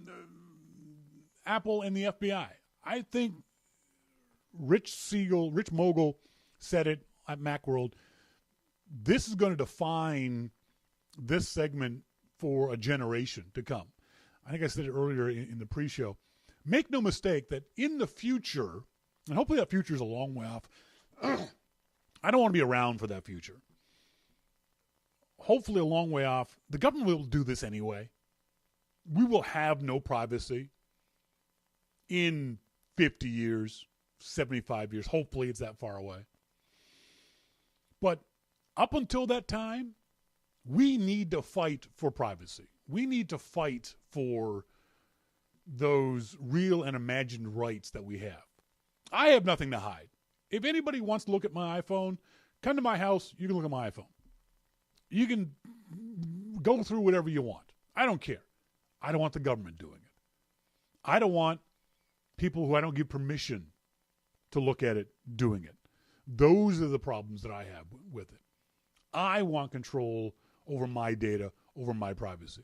Speaker 1: Apple and the FBI. I think Rich Mogull said it at Macworld. This is going to define this segment for a generation to come. I think I said it earlier in the pre-show. Make no mistake that in the future, and hopefully that future is a long way off, I don't want to be around for that future. Hopefully a long way off, the government will do this anyway. We will have no privacy in 50 years, 75 years. Hopefully it's that far away. But up until that time, we need to fight for privacy. We need to fight for those real and imagined rights that we have. I have nothing to hide. If anybody wants to look at my iPhone, come to my house, you can look at my iPhone. You can go through whatever you want. I don't care. I don't want the government doing it. I don't want people who I don't give permission to look at it doing it. Those are the problems that I have with it. I want control over my data, over my privacy.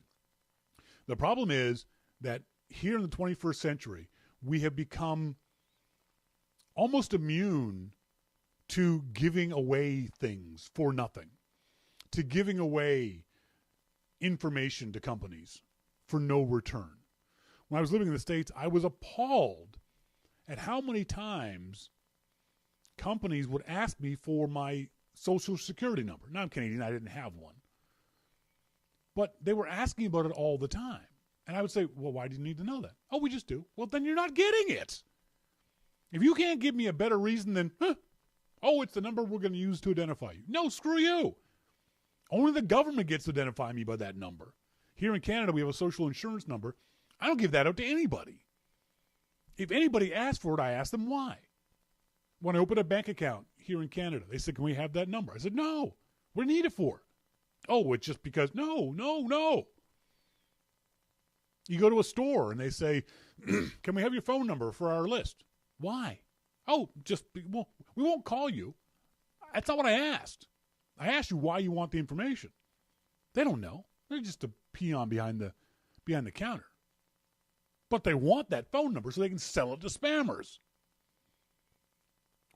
Speaker 1: The problem is that here in the 21st century, we have become almost immune to giving away things for nothing, to giving away information to companies for no return. When I was living in the States, I was appalled at how many times companies would ask me for my Social Security number. Now, I'm Canadian, I didn't have one. But they were asking about it all the time. And I would say, well, why do you need to know that? Oh, we just do. Well, then you're not getting it. If you can't give me a better reason than, oh, it's the number we're going to use to identify you. No, screw you. Only the government gets to identify me by that number. Here in Canada, we have a social insurance number. I don't give that out to anybody. If anybody asks for it, I ask them why. When I open a bank account here in Canada, they said, can we have that number? I said, no. What do you need it for? Oh, it's just because, no. You go to a store and they say, can we have your phone number for our list? Why? Oh, well, we won't call you. That's not what I asked. I asked you why you want the information. They don't know. They're just a peon behind the counter. But they want that phone number so they can sell it to spammers.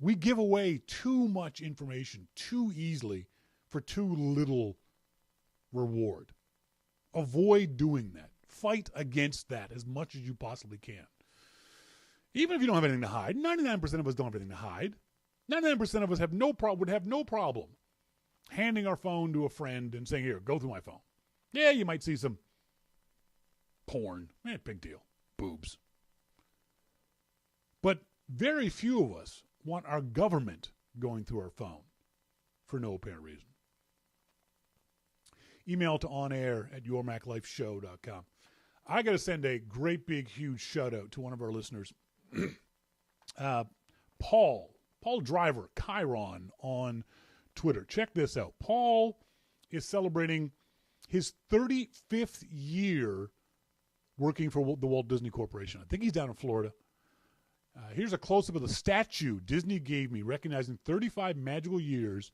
Speaker 1: We give away too much information too easily for too little reward. Avoid doing that. Fight against that as much as you possibly can. Even if you don't have anything to hide, 99% of us don't have anything to hide. 99% of us would have no problem handing our phone to a friend and saying, here, go through my phone. Yeah, you might see some porn. Big deal. Boobs. But very few of us want our government going through our phone for no apparent reason. Email to onair@yourmaclifeshow.com. I got to send a great big huge shout out to one of our listeners, Paul Driver, Chiron on Twitter. Check this out. Paul is celebrating his 35th year working for the Walt Disney Corporation. I think he's down in Florida. Here's a close-up of the statue Disney gave me, recognizing 35 magical years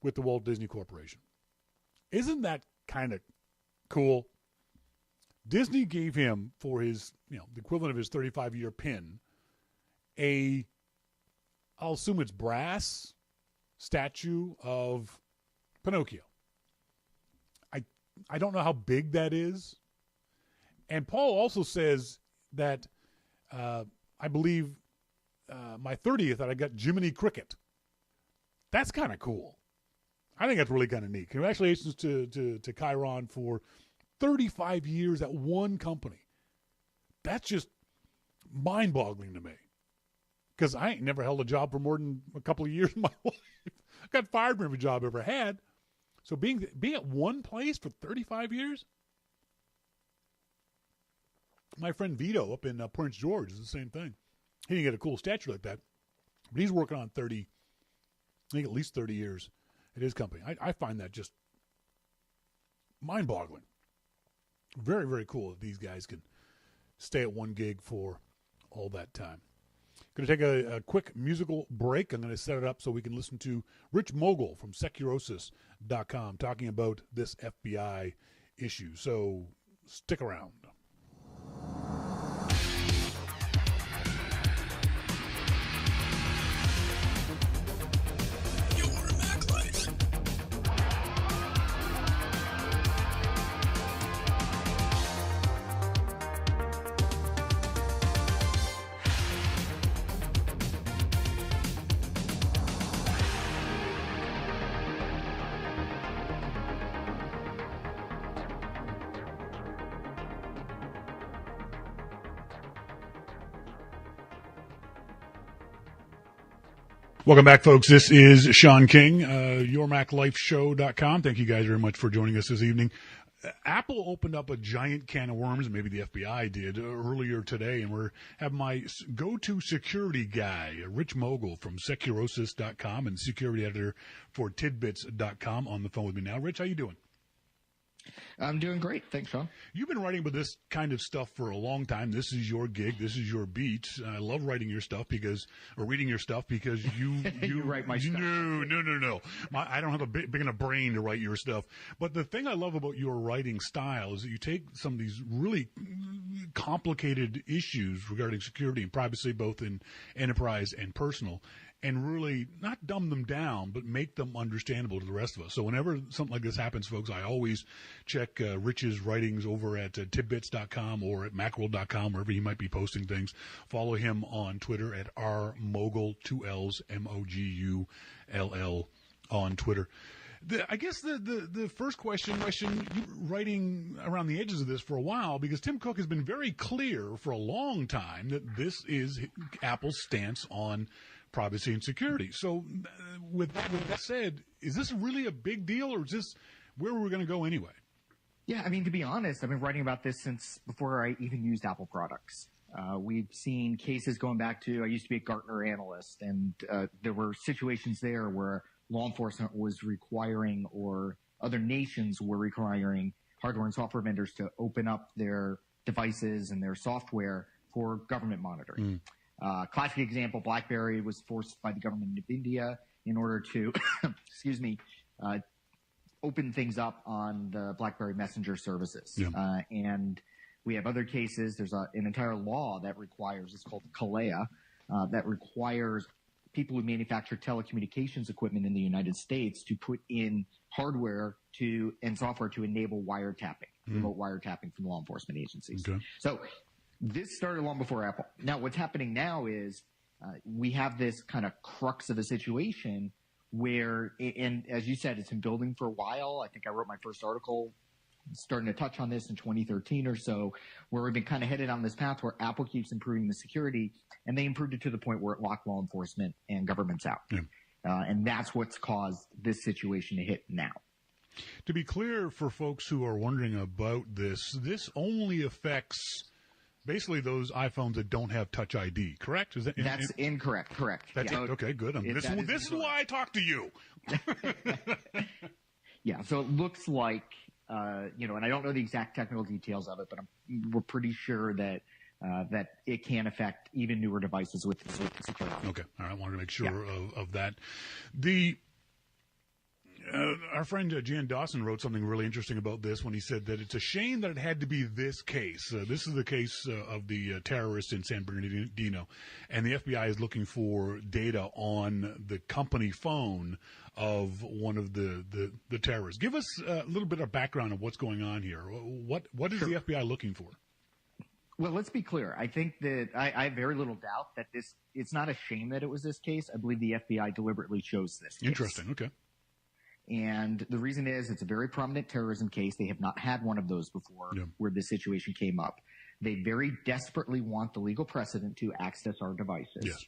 Speaker 1: with the Walt Disney Corporation. Isn't that kind of cool? Disney gave him, for his, the equivalent of his 35-year pin, I'll assume it's brass statue of Pinocchio. I don't know how big that is. And Paul also says that I believe my 30th that I got Jiminy Cricket That's kind of cool. I think that's really kind of neat. Congratulations to Chiron for 35 years at one company. That's just mind-boggling to me. Because I ain't never held a job for more than a couple of years in my life. I got fired from every job I ever had. So being at one place for 35 years? My friend Vito up in Prince George is the same thing. He didn't get a cool statue like that. But he's working on 30, I think at least 30 years at his company. I find that just mind-boggling. Very, very cool that these guys can stay at one gig for all that time. Going to take a quick musical break. I'm going to set it up so we can listen to Rich Mogull from Securosis.com talking about this FBI issue. So stick around. Welcome back, folks. This is Shawn King, YourMacLifeShow.com. Thank you guys very much for joining us this evening. Apple opened up a giant can of worms, maybe the FBI did, earlier today, and we're having my go-to security guy, Rich Mogull from Securosis.com and security editor for Tidbits.com on the phone with me now. Rich, how you doing?
Speaker 4: I'm doing great. Thanks, Shawn.
Speaker 1: You've been writing about this kind of stuff for a long time. This is your gig. This is your beat. I love writing your stuff reading your stuff because you
Speaker 4: write my stuff.
Speaker 1: No. I don't have a big enough brain to write your stuff. But the thing I love about your writing style is that you take some of these really complicated issues regarding security and privacy, both in enterprise and personal, and really not dumb them down, but make them understandable to the rest of us. So whenever something like this happens, folks, I always check Rich's writings over at tidbits.com or at macworld.com, wherever he might be posting things. Follow him on Twitter at rmogull, 2 L's, Mogull on Twitter. I guess the first question, you've been writing around the edges of this for a while because Tim Cook has been very clear for a long time that this is Apple's stance on privacy and security. So with that said, is this really a big deal, or is this where we're going to go anyway?
Speaker 4: Yeah, I mean, to be honest, I've been writing about this since before I even used Apple products. We've seen cases going back to, I used to be a Gartner analyst, and there were situations there where law enforcement was requiring, or other nations were requiring, hardware and software vendors to open up their devices and their software for government monitoring. Classic example, BlackBerry was forced by the government of India in order to, open things up on the BlackBerry Messenger services. Yeah. And we have other cases. There's an entire law that requires, it's called CALEA, that requires people who manufacture telecommunications equipment in the United States to put in hardware and software to enable wiretapping, remote wiretapping from law enforcement agencies. Okay. So this started long before Apple. Now, what's happening now is we have this kind of crux of a situation where, and as you said, it's been building for a while. I think I wrote my first article starting to touch on this in 2013 or so, where we've been kind of headed on this path where Apple keeps improving the security, and they improved it to the point where it locked law enforcement and governments out. Yeah. And that's what's caused this situation to hit now.
Speaker 1: To be clear for folks who are wondering about this only affects basically those iPhones that don't have Touch ID, correct?
Speaker 4: That's incorrect. Correct.
Speaker 1: That's it. Okay, good. This is why I talk to you.
Speaker 4: Yeah. So it looks like, and I don't know the exact technical details of it, but we're pretty sure that it can affect even newer devices with security.
Speaker 1: Okay. All right. I wanted to make sure of that. Our friend Jan Dawson wrote something really interesting about this when he said that it's a shame that it had to be this case. This is the case of the terrorist in San Bernardino, and the FBI is looking for data on the company phone of one of the terrorists. Give us a little bit of background of what's going on here. What is the FBI looking for?
Speaker 4: Well, let's be clear. I think that I have very little doubt that it's not a shame that it was this case. I believe the FBI deliberately chose this case.
Speaker 1: Interesting. Okay.
Speaker 4: And the reason is it's a very prominent terrorism case. They have not had one of those before where this situation came up. They very desperately want the legal precedent to access our devices.
Speaker 1: Yes.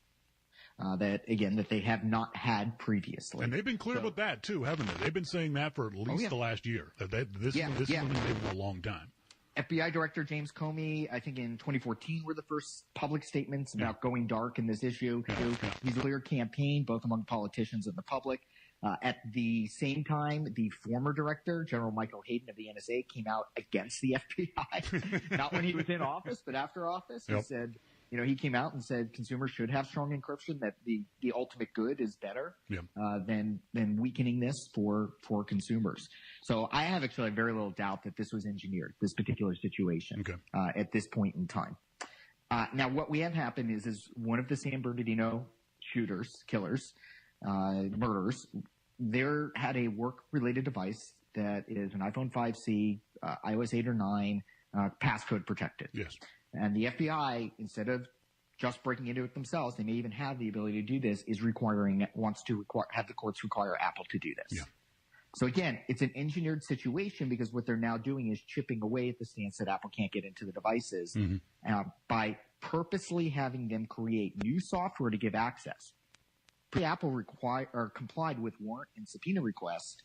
Speaker 4: That they have not had previously.
Speaker 1: And they've been clear about that too, haven't they? They've been saying that for at least the last year. This is something they've been for a long time.
Speaker 4: FBI Director James Comey, I think in 2014 were the first public statements about going dark in this issue. He's a clear campaign, both among politicians and the public. At the same time, the former director, General Michael Hayden of the NSA, came out against the FBI. Not when he was in office, but after office. He said, he came out and said consumers should have strong encryption, that the ultimate good is better than weakening this for consumers. So I have actually very little doubt that this was engineered, this particular situation, at this point in time. Now, what we have happened is one of the San Bernardino killers, murderers, there had a work-related device that is an iPhone 5C, iOS 8 or 9, passcode protected.
Speaker 1: Yes.
Speaker 4: And the FBI, instead of just breaking into it themselves, they may even have the ability to do this, wants to have the courts require Apple to do this. Yeah. So again, it's an engineered situation because what they're now doing is chipping away at the stance that Apple can't get into the devices by purposely having them create new software to give access. Apple complied with warrant and subpoena requests.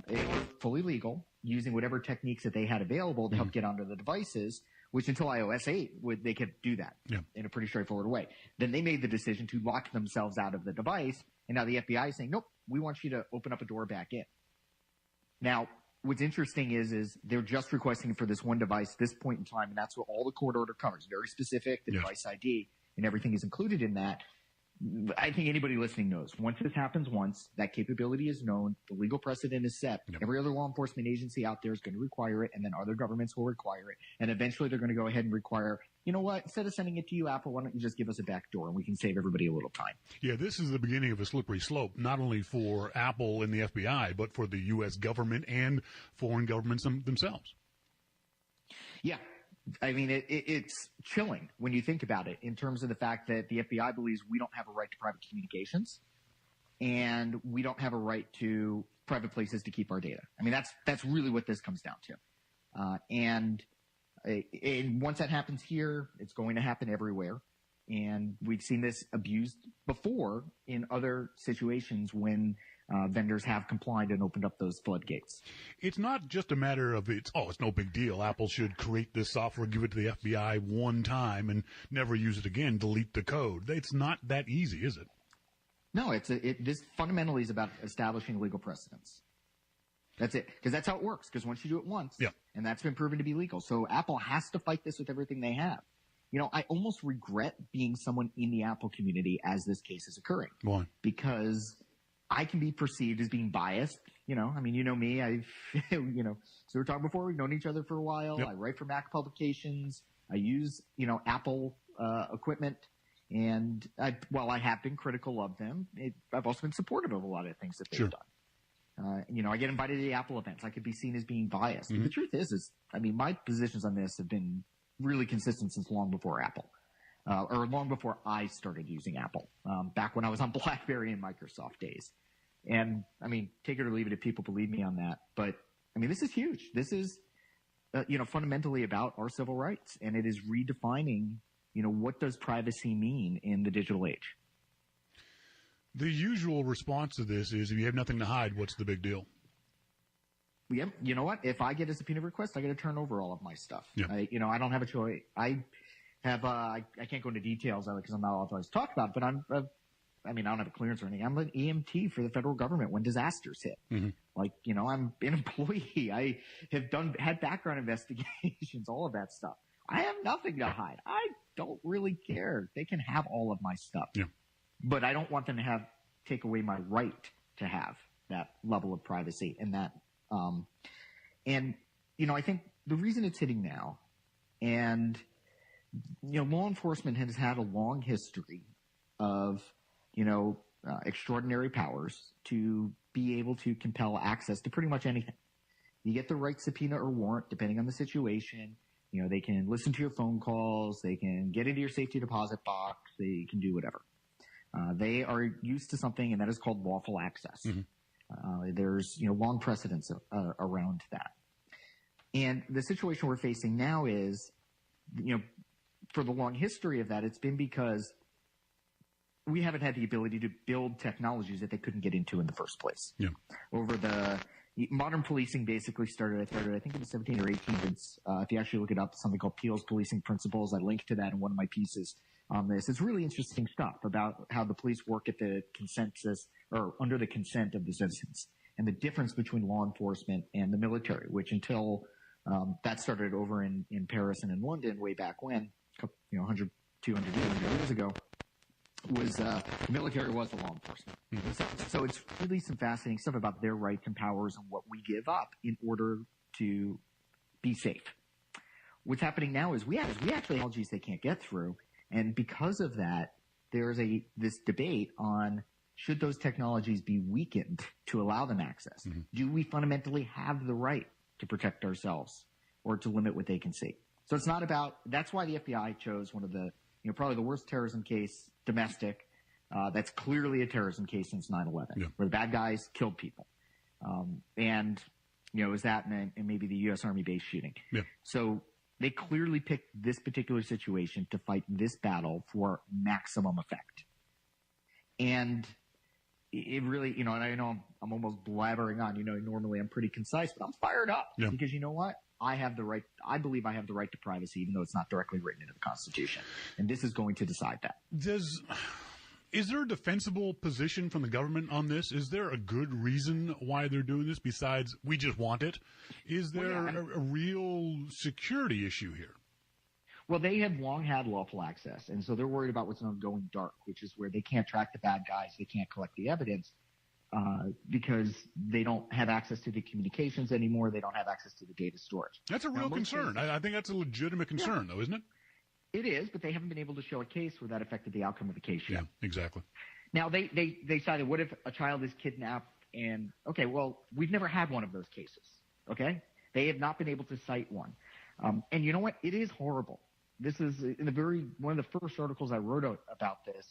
Speaker 4: They were fully legal, using whatever techniques that they had available to help get onto the devices, which until iOS 8, they could do that in a pretty straightforward way. Then they made the decision to lock themselves out of the device, and now the FBI is saying, nope, we want you to open up a door back in. Now, what's interesting is they're just requesting for this one device, this point in time, and that's what all the court order covers. Very specific, the device ID, and everything is included in that. I think anybody listening knows once this happens that capability is known, the legal precedent is set. Every other law enforcement agency out there is going to require it, and then other governments will require it. And eventually they're going to go ahead and require, you know what, instead of sending it to you, Apple, why don't you just give us a back door and we can save everybody a little time. Yeah,
Speaker 1: this is the beginning of a slippery slope, not only for Apple and the FBI, but for the U.S. government and foreign governments themselves.
Speaker 4: Yeah. I mean, it's chilling when you think about it in terms of the fact that the FBI believes we don't have a right to private communications and we don't have a right to private places to keep our data. I mean, that's really what this comes down to. And once that happens here, it's going to happen everywhere. And we've seen this abused before in other situations when vendors have complied and opened up those floodgates.
Speaker 1: It's not just a matter of it's no big deal. Apple should create this software, give it to the FBI one time and never use it again, delete the code. It's not that easy, is it?
Speaker 4: No, this fundamentally is about establishing legal precedents. That's it. Because that's how it works. Because once you do it once, and that's been proven to be legal. So Apple has to fight this with everything they have. I almost regret being someone in the Apple community as this case is occurring.
Speaker 1: Why?
Speaker 4: Because I can be perceived as being biased. I mean, you know me. So we were talking before. We've known each other for a while. I write for Mac publications. I use, Apple equipment. And while I have been critical of them, I've also been supportive of a lot of the things that they've done. I get invited to the Apple events. I could be seen as being biased. But the truth is, my positions on this have been really consistent since long before Apple. Or long before I started using Apple, back when I was on BlackBerry and Microsoft days. And, take it or leave it if people believe me on that. But, this is huge. This is, fundamentally about our civil rights. And it is redefining, what does privacy mean in the digital age?
Speaker 1: The usual response to this is if you have nothing to hide, what's the big deal?
Speaker 4: Yeah, you know what? If I get a subpoena request, I got to turn over all of my stuff.
Speaker 1: Yeah.
Speaker 4: I don't have a choice. I can't go into details because I'm not authorized to talk about it, but I don't have a clearance or anything. I'm an EMT for the federal government when disasters hit. Mm-hmm. I'm an employee. I have had background investigations, all of that stuff. I have nothing to hide. I don't really care. They can have all of my stuff.
Speaker 1: Yeah.
Speaker 4: But I don't want them to take away my right to have that level of privacy and that, I think the reason it's hitting now and, law enforcement has had a long history of, extraordinary powers to be able to compel access to pretty much anything. You get the right subpoena or warrant, depending on the situation. They can listen to your phone calls. They can get into your safety deposit box. They can do whatever. They are used to something, and that is called lawful access. There's, long precedence around that. And the situation we're facing now is, for the long history of that, it's been because we haven't had the ability to build technologies that they couldn't get into in the first place.
Speaker 1: Yeah.
Speaker 4: Over the modern policing basically started, I think in the 17 or 1800s. If you actually look it up, something called Peel's Policing Principles. I linked to that in one of my pieces on this. It's really interesting stuff about how the police work at the consensus or under the consent of the citizens, and the difference between law enforcement and the military, which until that started over in Paris and in London way back when, 100, 200, 300 years ago, was the military was the law enforcement. So it's really some fascinating stuff about their rights and powers and what we give up in order to be safe. What's happening now is we actually have technologies they can't get through, and because of that, there's this debate on should those technologies be weakened to allow them access? Do we fundamentally have the right to protect ourselves or to limit what they can see? So it's not about – that's why the FBI chose one of the probably the worst terrorism case, domestic, that's clearly a terrorism case since 9/11, where the bad guys killed people. And, it was that and maybe the U.S. Army base shooting. Yeah. So they clearly picked this particular situation to fight this battle for maximum effect. And it really, and I know I'm almost blabbering on, normally I'm pretty concise, but I'm fired up because you know what? I believe I have the right to privacy, even though it's not directly written into the Constitution. And this is going to decide that.
Speaker 1: Is there a defensible position from the government on this? Is there a good reason why they're doing this besides we just want it? Is there a real security issue here?
Speaker 4: Well, they have long had lawful access, and so they're worried about what's known going dark, which is where they can't track the bad guys, they can't collect the evidence, because they don't have access to the communications anymore, they don't have access to the data storage.
Speaker 1: That's a real concern. I think that's a legitimate concern, though, isn't it?
Speaker 4: It is, but they haven't been able to show a case where that affected the outcome of the case yet.
Speaker 1: Yeah, exactly.
Speaker 4: Now, they cited, what if a child is kidnapped and, okay, well, we've never had one of those cases, okay? They have not been able to cite one. And you know what? It is horrible. This is one of the first articles I wrote about this.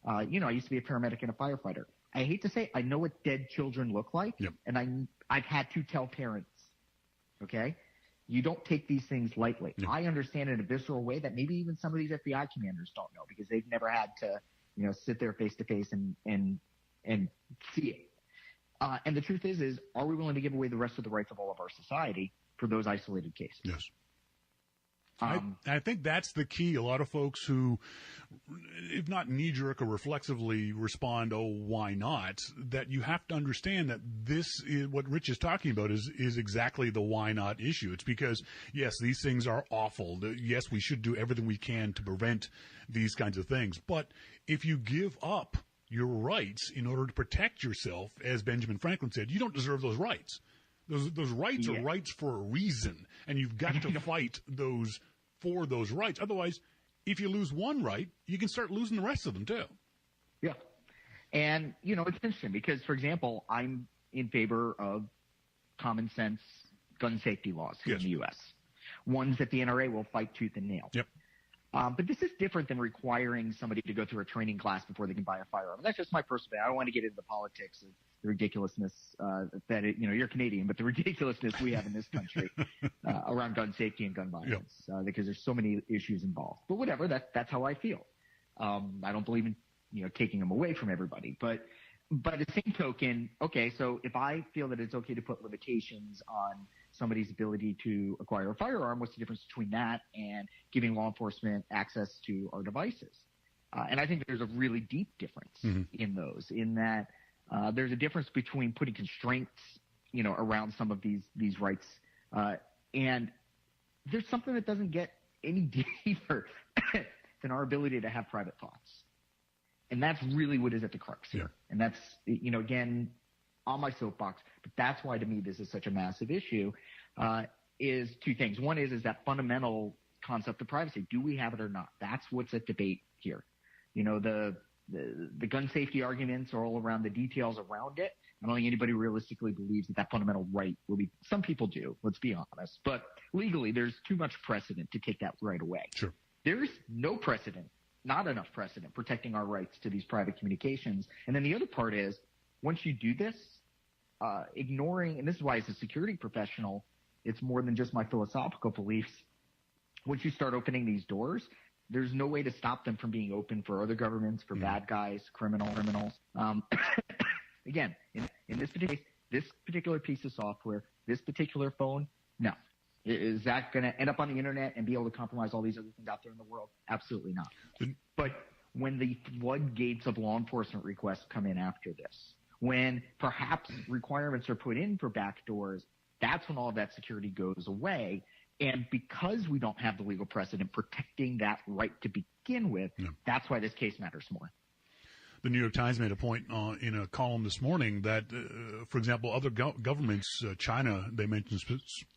Speaker 4: I used to be a paramedic and a firefighter. I hate to say, I know what dead children look like, and I've had to tell parents, okay? You don't take these things lightly. No. I understand in a visceral way that maybe even some of these FBI commanders don't know because they've never had to, sit there face to face and see it. And the truth is, are we willing to give away the rest of the rights of all of our society for those isolated cases?
Speaker 1: Yes. I think that's the key. A lot of folks who, if not knee-jerk or reflexively respond, oh, why not, that you have to understand that this is what Rich is talking about is exactly the why not issue. It's because, yes, these things are awful. Yes, we should do everything we can to prevent these kinds of things. But if you give up your rights in order to protect yourself, as Benjamin Franklin said, you don't deserve those rights. Those rights are rights for a reason, and you've got to fight for those rights. Otherwise, if you lose one right, you can start losing the rest of them too.
Speaker 4: Yeah. And, it's interesting because, for example, I'm in favor of common sense gun safety laws here in the U.S., ones that the NRA will fight tooth and nail.
Speaker 1: Yep.
Speaker 4: But this is different than requiring somebody to go through a training class before they can buy a firearm. That's just my personal opinion. I don't want to get into the politics of the ridiculousness you're Canadian, but the ridiculousness we have in this country around gun safety and gun violence, because there's so many issues involved. But whatever, that's how I feel. I don't believe in taking them away from everybody, but at the same token, okay, so if I feel that it's okay to put limitations on somebody's ability to acquire a firearm, what's the difference between that and giving law enforcement access to our devices? And I think there's a really deep difference in those, in that there's a difference between putting constraints, around some of these rights, and there's something that doesn't get any deeper than our ability to have private thoughts. And that's really what is at the crux here. And that's, again, on my soapbox, but that's why to me this is such a massive issue, is two things. One is that fundamental concept of privacy. Do we have it or not? That's what's at debate here. The gun safety arguments are all around the details around it, I don't think anybody realistically believes that fundamental right will be. Some people do, let's be honest. But legally, there's too much precedent to take that right away.
Speaker 1: Sure.
Speaker 4: There's no precedent, not enough precedent protecting our rights to these private communications. And then the other part is, once you do this, ignoring, and this is why as a security professional, it's more than just my philosophical beliefs. Once you start opening these doors, there's no way to stop them from being open for other governments, for bad guys, criminals. Again, in this particular piece of software, this particular phone, no. Is that going to end up on the internet and be able to compromise all these other things out there in the world? Absolutely not. But when the floodgates of law enforcement requests come in after this, when perhaps requirements are put in for backdoors, that's when all of that security goes away. And because we don't have the legal precedent protecting that right to begin with, that's why this case matters more.
Speaker 1: The New York Times made a point in a column this morning that, for example, other governments, China, they mentioned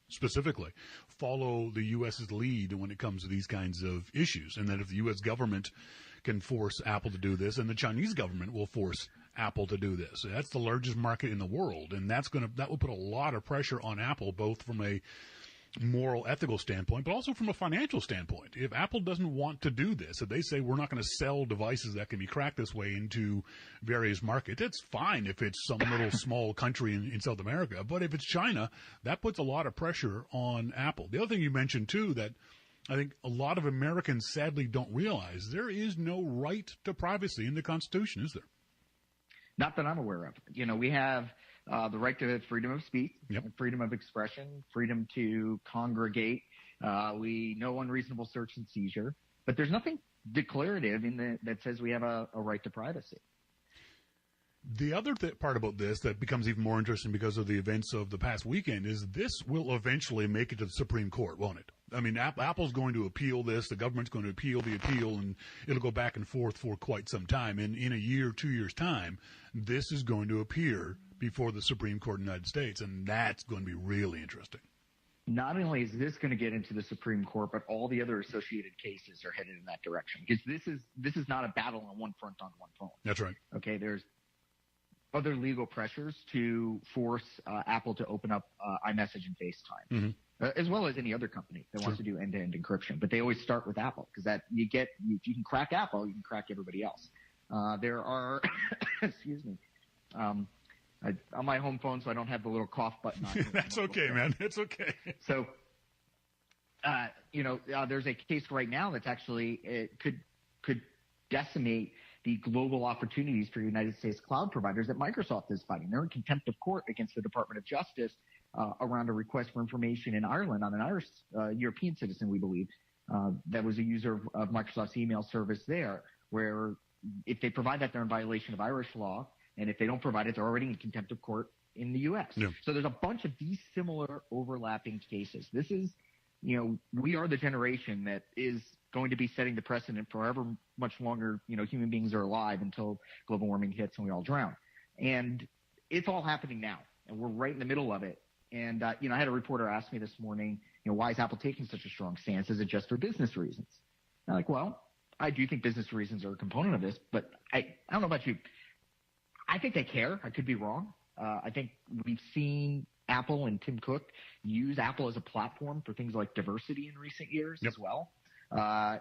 Speaker 1: specifically, follow the U.S.'s lead when it comes to these kinds of issues, and that if the U.S. government can force Apple to do this, and the Chinese government will force Apple to do this. That's the largest market in the world, and that will put a lot of pressure on Apple, both from a moral, ethical standpoint, but also from a financial standpoint. If Apple doesn't want to do this, if they say we're not going to sell devices that can be cracked this way into various markets, it's fine if it's some little small country in South America. But if it's China, that puts a lot of pressure on Apple. The other thing you mentioned, too, that I think a lot of Americans sadly don't realize, there is no right to privacy in the Constitution, is there?
Speaker 4: Not that I'm aware of. We have the right to freedom of speech, freedom of expression, freedom to congregate. We know unreasonable search and seizure, but there's nothing declarative that says we have a right to privacy.
Speaker 1: The other part about this that becomes even more interesting because of the events of the past weekend is this will eventually make it to the Supreme Court, won't it? I mean, Apple's going to appeal this. The government's going to appeal the appeal, and it'll go back and forth for quite some time. And in a year, 2 years' time, this is going to appear before the Supreme Court of the United States, and that's going to be really interesting.
Speaker 4: Not only is this going to get into the Supreme Court, but all the other associated cases are headed in that direction. Because this is not a battle on one front on one phone.
Speaker 1: That's right.
Speaker 4: Okay, there's other legal pressures to force Apple to open up iMessage and FaceTime, as well as any other company that wants to do end-to-end encryption. But they always start with Apple because if you can crack Apple, you can crack everybody else. There are, excuse me, on my home phone, so I don't have the little cough button on.
Speaker 1: That's okay, man. It's okay.
Speaker 4: So, there's a case right now that's actually it could decimate the global opportunities for United States cloud providers that Microsoft is fighting. They're in contempt of court against the Department of Justice around a request for information in Ireland on an Irish European citizen, we believe, that was a user of Microsoft's email service there, where if they provide that, they're in violation of Irish law, and if they don't provide it, they're already in contempt of court in the U.S. Yeah. So there's a bunch of these similar overlapping cases. This is, we are the generation that is going to be setting the precedent for however much longer, human beings are alive until global warming hits and we all drown. And it's all happening now, and we're right in the middle of it. And, I had a reporter ask me this morning, why is Apple taking such a strong stance? Is it just for business reasons? And I'm like, well, I do think business reasons are a component of this, but I don't know about you. I think they care. I could be wrong. I think we've seen Apple and Tim Cook use Apple as a platform for things like diversity in recent years as well,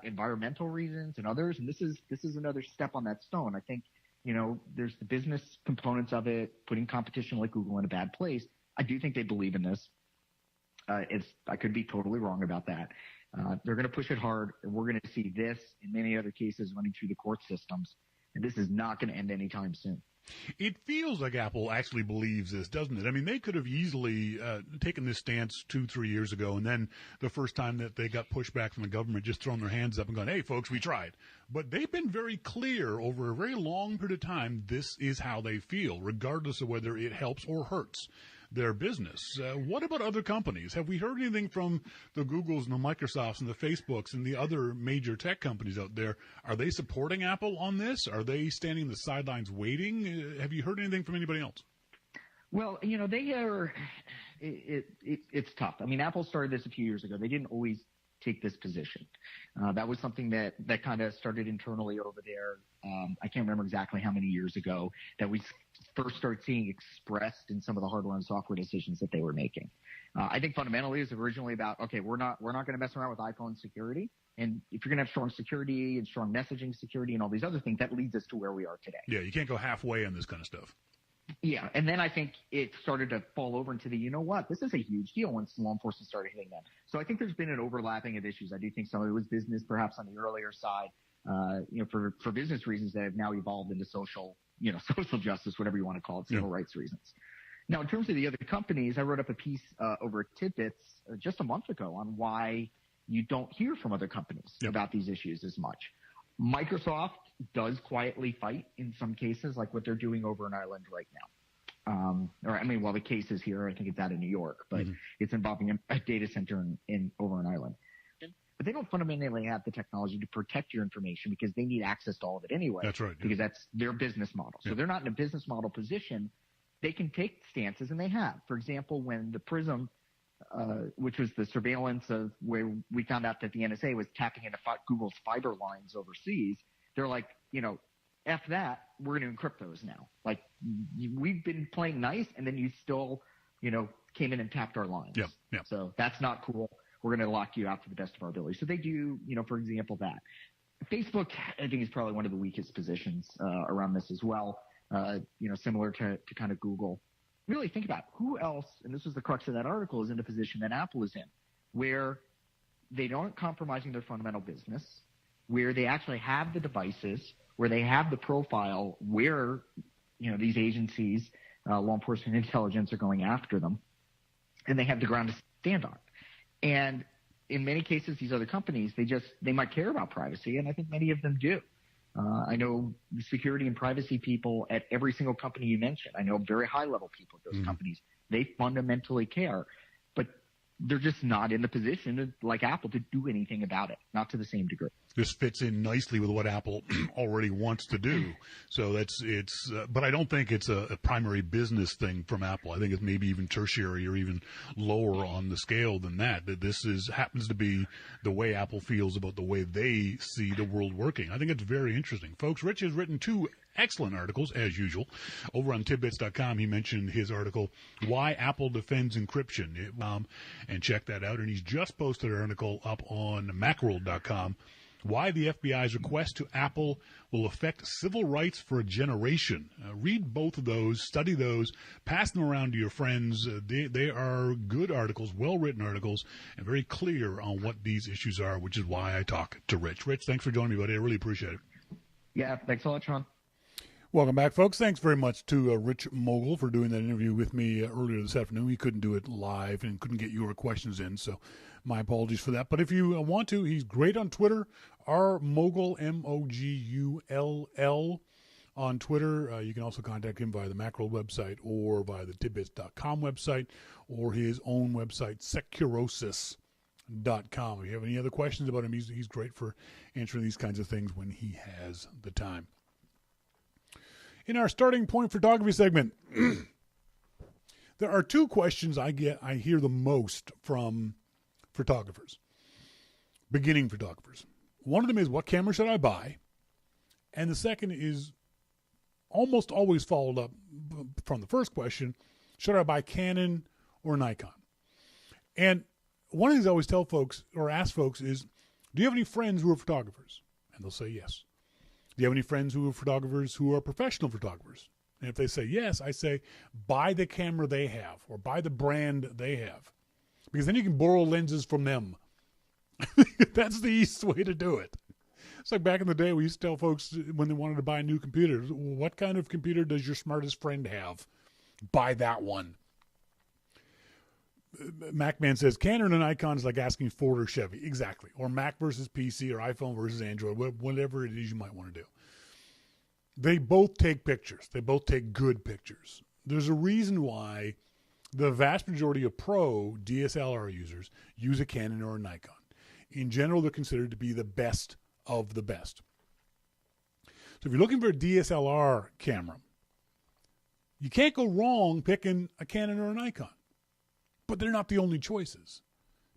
Speaker 4: environmental reasons and others. And this is another step on that stone. I think, there's the business components of it, putting competition like Google in a bad place. I do think they believe in this. I could be totally wrong about that. They're going to push it hard, and we're going to see this and many other cases running through the court systems. And this is not going to end anytime soon.
Speaker 1: It feels like Apple actually believes this, doesn't it? I mean, they could have easily taken this stance 2-3 years ago, and then the first time that they got pushback from the government, just thrown their hands up and gone, hey, folks, we tried. But they've been very clear over a very long period of time, this is how they feel, regardless of whether it helps or hurts their business. What about other companies? Have we heard anything from the Googles and the Microsofts and the Facebooks and the other major tech companies out there? Are they supporting Apple on this? Are they standing on the sidelines waiting? Have you heard anything from anybody else?
Speaker 4: Well, they are. It's tough. I mean, Apple started this a few years ago. They didn't always take this position. That was something that kind of started internally over there. I can't remember exactly how many years ago that we first started seeing expressed in some of the hardware and software decisions that they were making. I think fundamentally it was originally about, okay, we're not going to mess around with iPhone security. And if you're going to have strong security and strong messaging security and all these other things, that leads us to where we are today.
Speaker 1: Yeah, you can't go halfway on this kind of stuff.
Speaker 4: Yeah, and then I think it started to fall over into the, you know what, this is a huge deal once law enforcement started hitting that. So I think there's been an overlapping of issues. I do think some of it was business, perhaps on the earlier side, for business reasons that have now evolved into social justice, whatever you want to call it, civil rights reasons. Now, in terms of the other companies, I wrote up a piece over at Tidbits just a month ago on why you don't hear from other companies about these issues as much. Microsoft does quietly fight in some cases, like what they're doing over in Ireland right now. The case is here. I think it's out of New York, but it's involving a data center over in Ireland. But they don't fundamentally have the technology to protect your information because they need access to all of it anyway.
Speaker 1: That's right.
Speaker 4: Because that's their business model. So they're not in a business model position. They can take stances, and they have. For example, when the PRISM, which was the surveillance of where we found out that the NSA was tapping into Google's fiber lines overseas, they're like, F that, we're going to encrypt those now. Like, we've been playing nice, and then you still, came in and tapped our lines.
Speaker 1: Yeah.
Speaker 4: So that's not cool. We're going to lock you out to the best of our ability. So they do, for example, that. Facebook, I think, is probably one of the weakest positions around this as well, similar to kind of Google. Really think about who else, and this was the crux of that article, is in a position that Apple is in, where they aren't compromising their fundamental business, where they actually have the devices, where they have the profile, where these agencies, law enforcement, intelligence, are going after them, and they have the ground to stand on. And in many cases, these other companies, they might care about privacy, and I think many of them do. I know security and privacy people at every single company you mentioned. I know very high-level people at those companies. They fundamentally care, but they're just not in the position, like Apple, to do anything about it, not to the same degree.
Speaker 1: This fits in nicely with what Apple already wants to do. So but I don't think it's a primary business thing from Apple. I think it's maybe even tertiary or even lower on the scale than that. That this happens to be the way Apple feels about the way they see the world working. I think it's very interesting. Folks, Rich has written 2 excellent articles, as usual. Over on tidbits.com, he mentioned his article, Why Apple Defends Encryption. And check that out. And he's just posted an article up on macworld.com, Why the FBI's request to Apple will affect civil rights for a generation. Read both of those, study those, pass them around to your friends. They are good articles, well-written articles, and very clear on what these issues are, which is why I talk to Rich. Rich, thanks for joining me, buddy. I really appreciate it.
Speaker 4: Yeah, thanks a lot, Shawn.
Speaker 1: Welcome back, folks. Thanks very much to Rich Mogull for doing that interview with me earlier this afternoon. He couldn't do it live and couldn't get your questions in, so my apologies for that. But if you want to, he's great on Twitter, rmogull, Mogull on Twitter. You can also contact him via the Macworld website or via the tidbits.com website or his own website, securosis.com. If you have any other questions about him, he's great for answering these kinds of things when he has the time. In our starting point photography segment, there are 2 questions I hear the most from photographers, beginning photographers. One of them is, what camera should I buy? And the second is almost always followed up from the first question, should I buy Canon or Nikon? And one of the things I always tell folks or ask folks is, do you have any friends who are photographers? And they'll say yes. Do you have any friends who are photographers who are professional photographers? And if they say yes, I say buy the camera they have or buy the brand they have. Because then you can borrow lenses from them. That's the easiest way to do it. It's like back in the day we used to tell folks when they wanted to buy a new computer, what kind of computer does your smartest friend have? Buy that one. MacMan says Canon and Nikon is like asking Ford or Chevy. Exactly. Or Mac versus PC or iPhone versus Android, whatever it is you might want to do. They both take pictures. They both take good pictures. There's a reason why the vast majority of pro DSLR users use a Canon or a Nikon. In general, they're considered to be the best of the best. So if you're looking for a DSLR camera, you can't go wrong picking a Canon or a Nikon. But they're not the only choices.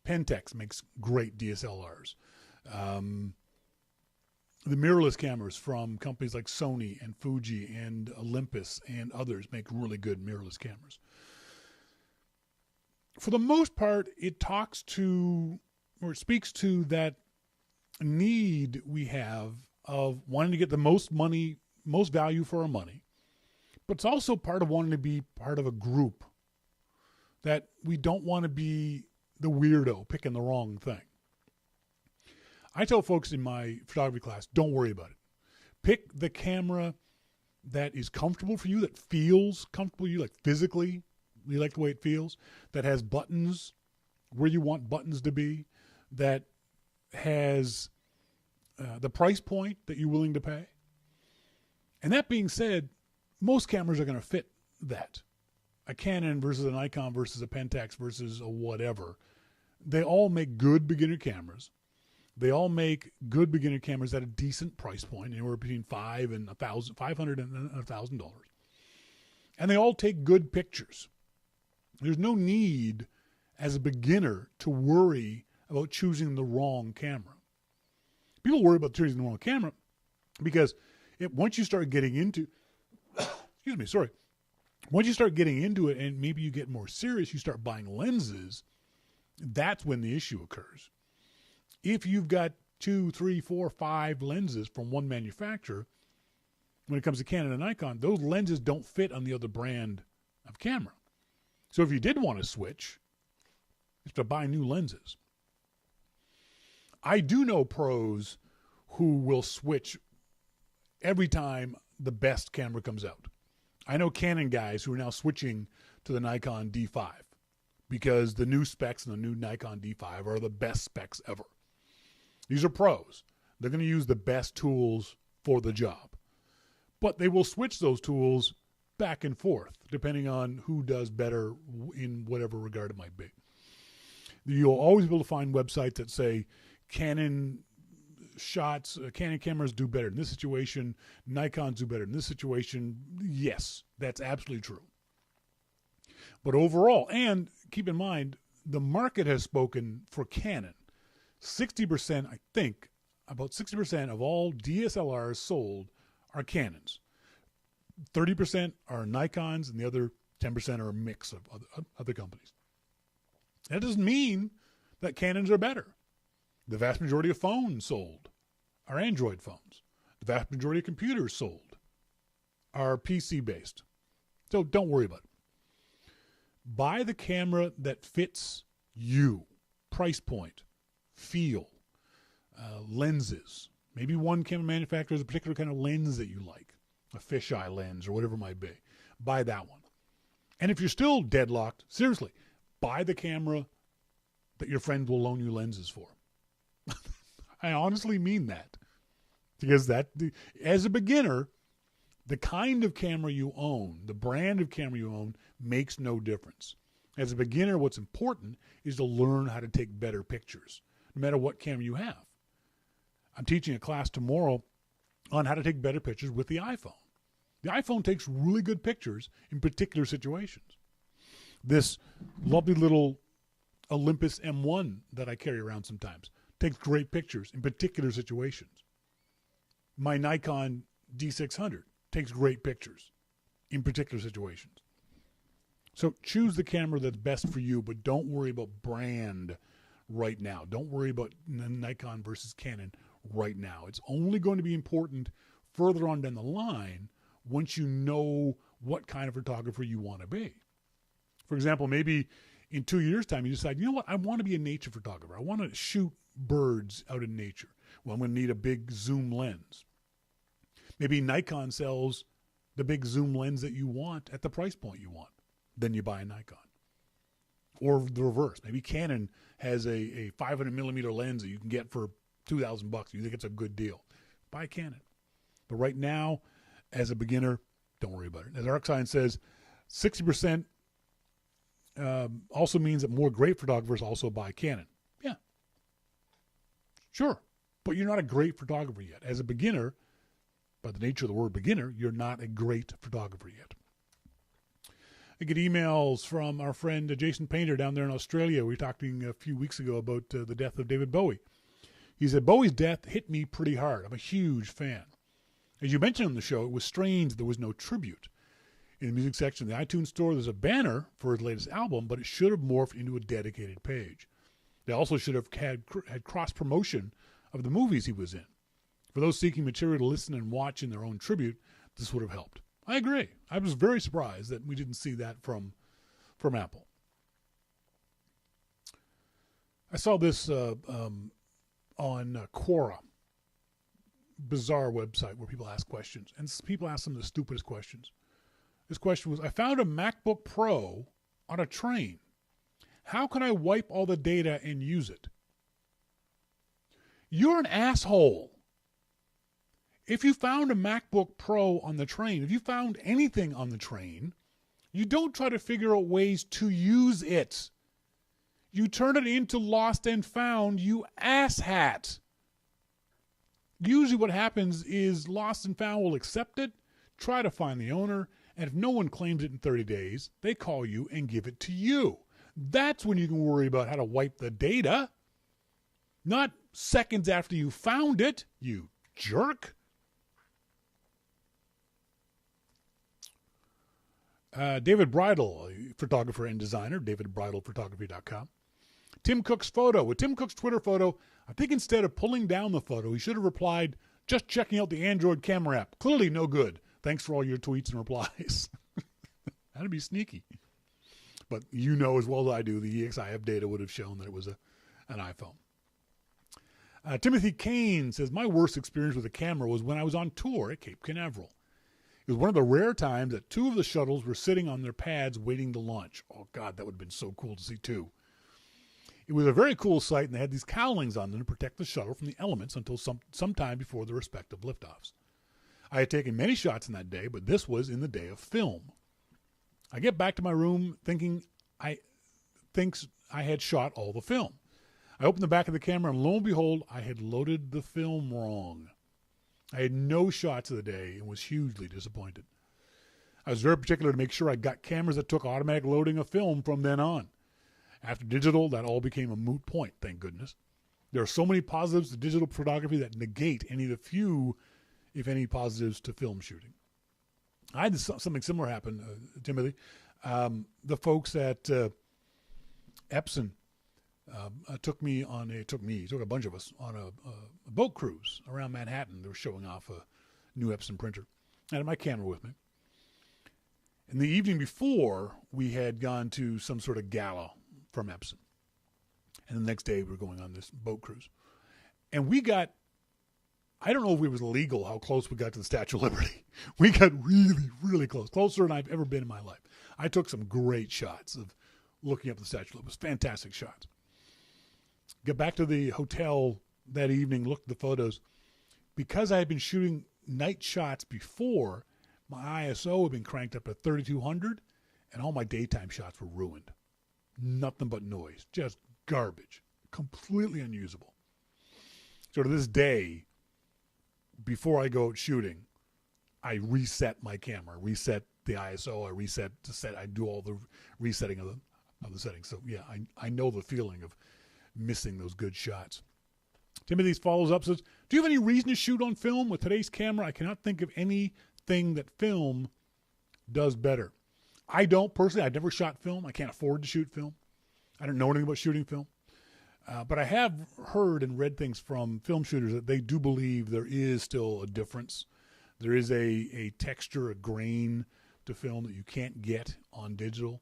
Speaker 1: Pentax makes great DSLRs. The mirrorless cameras from companies like Sony and Fuji and Olympus and others make really good mirrorless cameras. For the most part, it talks to, or it speaks to that need we have of wanting to get the most money, most value for our money. But it's also part of wanting to be part of a group, that we don't want to be the weirdo picking the wrong thing. I tell folks in my photography class, don't worry about it. Pick the camera that is comfortable for you, that feels comfortable to you, like physically, you like the way it feels, that has buttons where you want buttons to be, that has the price point that you're willing to pay. And that being said, most cameras are going to fit that. A Canon versus a Nikon versus a Pentax versus a whatever. They all make good beginner cameras. They all make good beginner cameras at a decent price point, anywhere between $500 and $1,000. And they all take good pictures. There's no need as a beginner to worry about choosing the wrong camera. People worry about choosing the wrong camera because once you start getting into, once you start getting into it and maybe you get more serious, you start buying lenses, that's when the issue occurs. If you've got 2, 3, 4, 5 lenses from one manufacturer, when it comes to Canon and Nikon, those lenses don't fit on the other brand of camera. So if you did want to switch, you have to buy new lenses. I do know pros who will switch every time the best camera comes out. I know Canon guys who are now switching to the Nikon D5 because the new specs in the new Nikon D5 are the best specs ever. These are pros. They're going to use the best tools for the job. But they will switch those tools back and forth depending on who does better in whatever regard it might be. You'll always be able to find websites that say Canon shots, Canon cameras do better in this situation, Nikons do better in this situation. Yes, that's absolutely true. But overall, and keep in mind, the market has spoken for Canon. 60%, I think, about 60% of all DSLRs sold are Canons. 30% are Nikons, and the other 10% are a mix of other companies. That doesn't mean that Canons are better. The vast majority of phones sold are Android phones. The vast majority of computers sold are PC-based. So don't worry about it. Buy the camera that fits you, price point, feel, lenses. Maybe one camera manufacturer has a particular kind of lens that you like, a fisheye lens or whatever it might be. Buy that one. And if you're still deadlocked, seriously, buy the camera that your friend will loan you lenses for. I honestly mean that. Because as a beginner, the kind of camera you own, the brand of camera you own, makes no difference. As a beginner, what's important is to learn how to take better pictures, no matter what camera you have. I'm teaching a class tomorrow on how to take better pictures with the iPhone. The iPhone takes really good pictures in particular situations. This lovely little Olympus M1 that I carry around sometimes takes great pictures in particular situations. My Nikon D600 takes great pictures in particular situations. So choose the camera that's best for you, but don't worry about brand right now. Don't worry about Nikon versus Canon right now. It's only going to be important further on down the line once you know what kind of photographer you want to be. For example, maybe in 2 years' time you decide, you know what, I want to be a nature photographer. I want to shoot birds out in nature. Well, I'm going to need a big zoom lens. Maybe Nikon sells the big zoom lens that you want at the price point you want. Then you buy a Nikon. Or the reverse. Maybe Canon has a 500 millimeter lens that you can get for $2,000. You think it's a good deal. Buy a Canon. But right now, as a beginner, don't worry about it. As ArcScience says, 60% also means that more great photographers also buy Canon. Yeah. Sure. But you're not a great photographer yet. As a beginner, by the nature of the word beginner, you're not a great photographer yet. I get emails from our friend Jason Painter down there in Australia. We were talking a few weeks ago about the death of David Bowie. He said, Bowie's death hit me pretty hard. I'm a huge fan. As you mentioned on the show, it was strange there was no tribute. In the music section of the iTunes store, there's a banner for his latest album, but it should have morphed into a dedicated page. They also should have had cross-promotion of the movies he was in. For those seeking material to listen and watch in their own tribute, this would have helped. I agree. I was very surprised that we didn't see that from Apple. I saw this on Quora, bizarre website where people ask questions, and people ask them the stupidest questions. This question was, I found a MacBook Pro on a train. How can I wipe all the data and use it? You're an asshole. If you found a MacBook Pro on the train, if you found anything on the train, you don't try to figure out ways to use it. You turn it into lost and found, you asshat. Usually what happens is lost and found will accept it, try to find the owner, and if no one claims it in 30 days, they call you and give it to you. That's when you can worry about how to wipe the data. Not seconds after you found it, you jerk. David Bridle, photographer and designer, davidbridlephotography.com. Tim Cook's photo. With Tim Cook's Twitter photo, I think instead of pulling down the photo, he should have replied, just checking out the Android camera app. Clearly no good. Thanks for all your tweets and replies. That'd be sneaky. But you know as well as I do, the EXIF data would have shown that it was an iPhone. Timothy Kane says, my worst experience with a camera was when I was on tour at Cape Canaveral. It was one of the rare times that two of the shuttles were sitting on their pads waiting to launch. Oh, God, that would have been so cool to see, too. It was a very cool sight, and they had these cowlings on them to protect the shuttle from the elements until some time before the respective liftoffs. I had taken many shots in that day, but this was in the day of film. I get back to my room thinking I had shot all the film. I opened the back of the camera, and lo and behold, I had loaded the film wrong. I had no shots of the day and was hugely disappointed. I was very particular to make sure I got cameras that took automatic loading of film from then on. After digital, that all became a moot point, thank goodness. There are so many positives to digital photography that negate any of the few, if any, positives to film shooting. I had something similar happen, Timothy. The folks at Epson took a bunch of us on a boat cruise around Manhattan. They were showing off a new Epson printer. I had my camera with me. And the evening before, we had gone to some sort of gala from Epson. And the next day, we were going on this boat cruise. And we got, I don't know if it was legal how close we got to the Statue of Liberty. We got really, really close. Closer than I've ever been in my life. I took some great shots of looking up the Statue of Liberty. It was fantastic shots. Get back to the hotel that evening, looked at the photos. Because I had been shooting night shots before, my ISO had been cranked up to 3200, and all my daytime shots were ruined. Nothing but noise. Just garbage. Completely unusable. So to this day, before I go out shooting, I reset my camera, reset the ISO, I do all the resetting of the settings. So yeah, I know the feeling of missing those good shots. Timothy follows up, says, do you have any reason to shoot on film? With today's camera, I cannot think of anything that film does better. I don't personally. I've never shot film. I can't afford to shoot film. I don't know anything about shooting film. But I have heard and read things from film shooters that they do believe there is still a difference. There is a texture, a grain to film that you can't get on digital.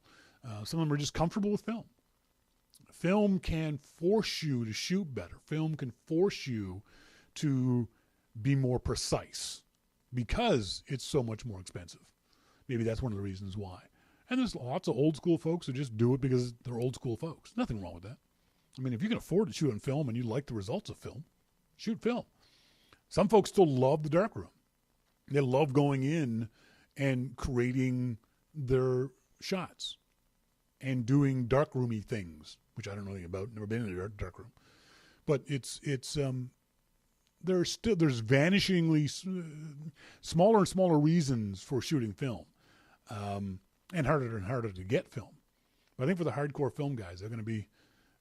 Speaker 1: Some of them are just comfortable with film. Film can force you to shoot better. Film can force you to be more precise because it's so much more expensive. Maybe that's one of the reasons why. And there's lots of old school folks who just do it because they're old school folks. Nothing wrong with that. I mean, if you can afford to shoot on film and you like the results of film, shoot film. Some folks still love the darkroom. They love going in and creating their shots and doing darkroomy things, which I don't know anything about. Never been in a darkroom. But there's vanishingly smaller and smaller reasons for shooting film. and harder to get film. But I think for the hardcore film guys, they're going to be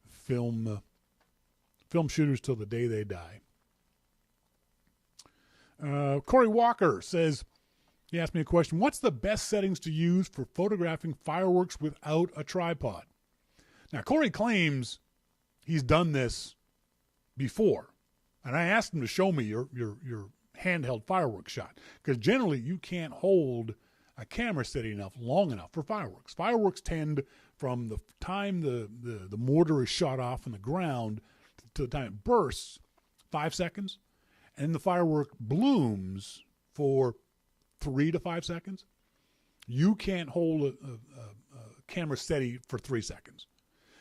Speaker 1: film shooters till the day they die. Corey Walker says, he asked me a question, what's the best settings to use for photographing fireworks without a tripod? Now, Corey claims he's done this before, and I asked him to show me your handheld fireworks shot, because generally you can't hold a camera steady long enough for fireworks. Fireworks tend, from the time the mortar is shot off from the ground to the time it bursts, 5 seconds, and the firework blooms for 3 to 5 seconds. You can't hold a camera steady for 3 seconds.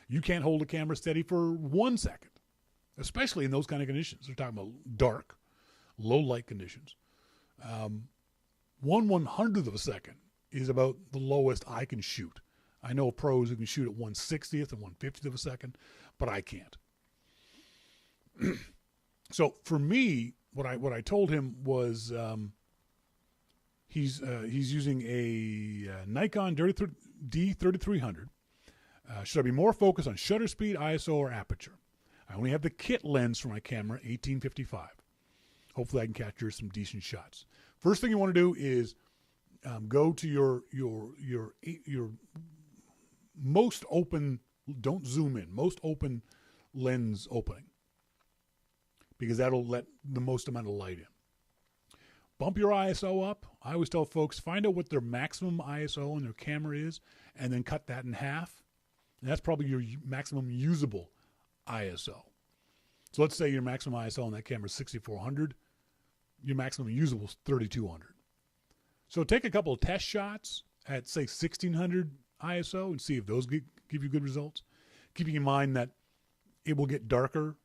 Speaker 1: You can't hold a camera steady for 1 second, especially in those kind of conditions. They're talking about dark, low light conditions. 1/100th of a second is about the lowest I can shoot. I know pros who can shoot at 1/60th and 1/50th of a second, but I can't. So for me, what I told him was he's using a Nikon D3300. Should I be more focused on shutter speed, ISO, or aperture? I only have the kit lens for my camera, 1855. Hopefully I can capture some decent shots. First thing you want to do is go to your most open, don't zoom in, most open lens opening, because that'll let the most amount of light in. Bump your ISO up. I always tell folks, find out what their maximum ISO on their camera is, and then cut that in half. And that's probably your maximum usable ISO. So let's say your maximum ISO on that camera is 6400. Your maximum usable is 3200. So take a couple of test shots at, say, 1600 ISO and see if those give you good results. Keeping in mind that it will get darker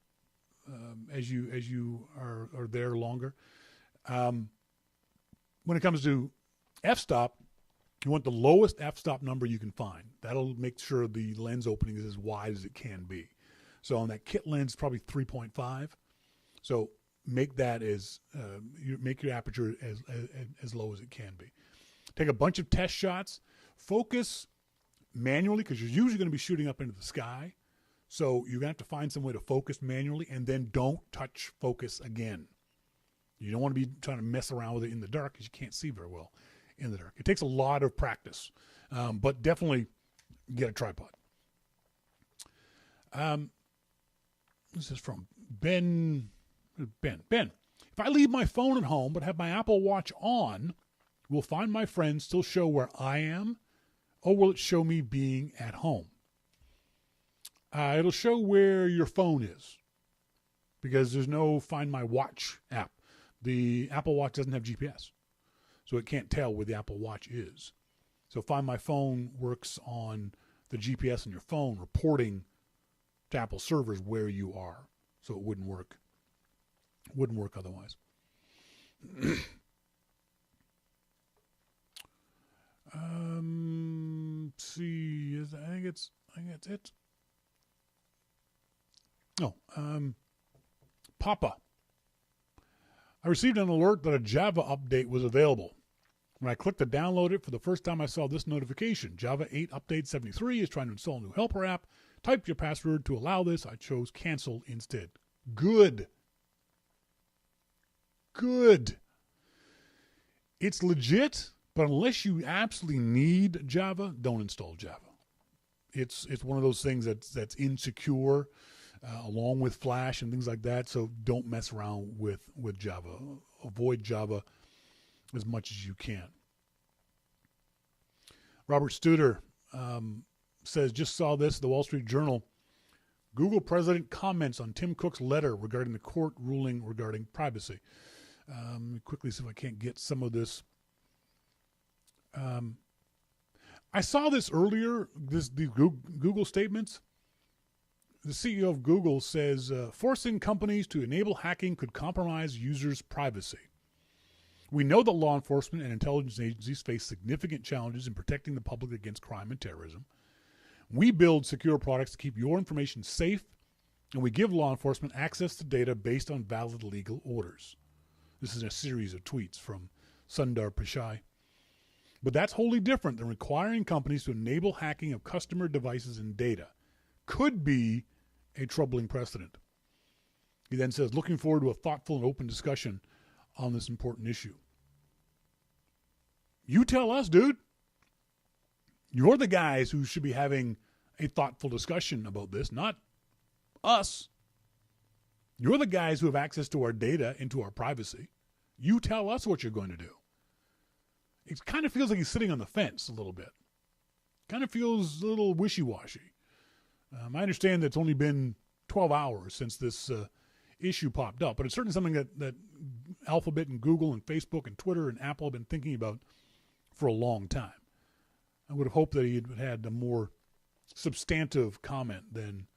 Speaker 1: as you are there longer. When it comes to f-stop, you want the lowest f-stop number you can find. That'll make sure the lens opening is as wide as it can be. So on that kit lens, probably 3.5. So make that make your aperture as low as it can be. Take a bunch of test shots. Focus manually, because you're usually going to be shooting up into the sky. So you're going to have to find some way to focus manually, and then don't touch focus again. You don't want to be trying to mess around with it in the dark, because you can't see very well in the dark. It takes a lot of practice, but definitely get a tripod. This is from Ben. Ben, if I leave my phone at home but have my Apple Watch on, will Find My Friends still show where I am, or will it show me being at home? It'll show where your phone is, because there's no Find My Watch app. The Apple Watch doesn't have GPS, so it can't tell where the Apple Watch is. So Find My Phone works on the GPS on your phone, reporting to Apple servers where you are, so it wouldn't work. Wouldn't work otherwise. See, I think it's it. No, Papa. I received an alert that a Java update was available. When I clicked to download it, for the first time I saw this notification. Java 8 Update 73 is trying to install a new helper app. Type your password to allow this. I chose cancel instead. Good. It's legit, but unless you absolutely need Java, don't install Java. It's one of those things that's insecure, along with Flash and things like that. So don't mess around with Java. Avoid Java as much as you can. Robert Studer says, just saw this, the Wall Street Journal. Google president comments on Tim Cook's letter regarding the court ruling regarding privacy. Let me quickly see if I can't get some of this. I saw this earlier, the Google statements. The CEO of Google says, forcing companies to enable hacking could compromise users' privacy. We know that law enforcement and intelligence agencies face significant challenges in protecting the public against crime and terrorism. We build secure products to keep your information safe, and we give law enforcement access to data based on valid legal orders. This is a series of tweets from Sundar Pichai. But that's wholly different than requiring companies to enable hacking of customer devices and data. Could be a troubling precedent. He then says, looking forward to a thoughtful and open discussion on this important issue. You tell us, dude. You're the guys who should be having a thoughtful discussion about this, not us. You're the guys who have access to our data and to our privacy. You tell us what you're going to do. It kind of feels like he's sitting on the fence a little bit. Kind of feels a little wishy-washy. I understand that it's only been 12 hours since this issue popped up, but it's certainly something that Alphabet and Google and Facebook and Twitter and Apple have been thinking about for a long time. I would have hoped that he had had a more substantive comment than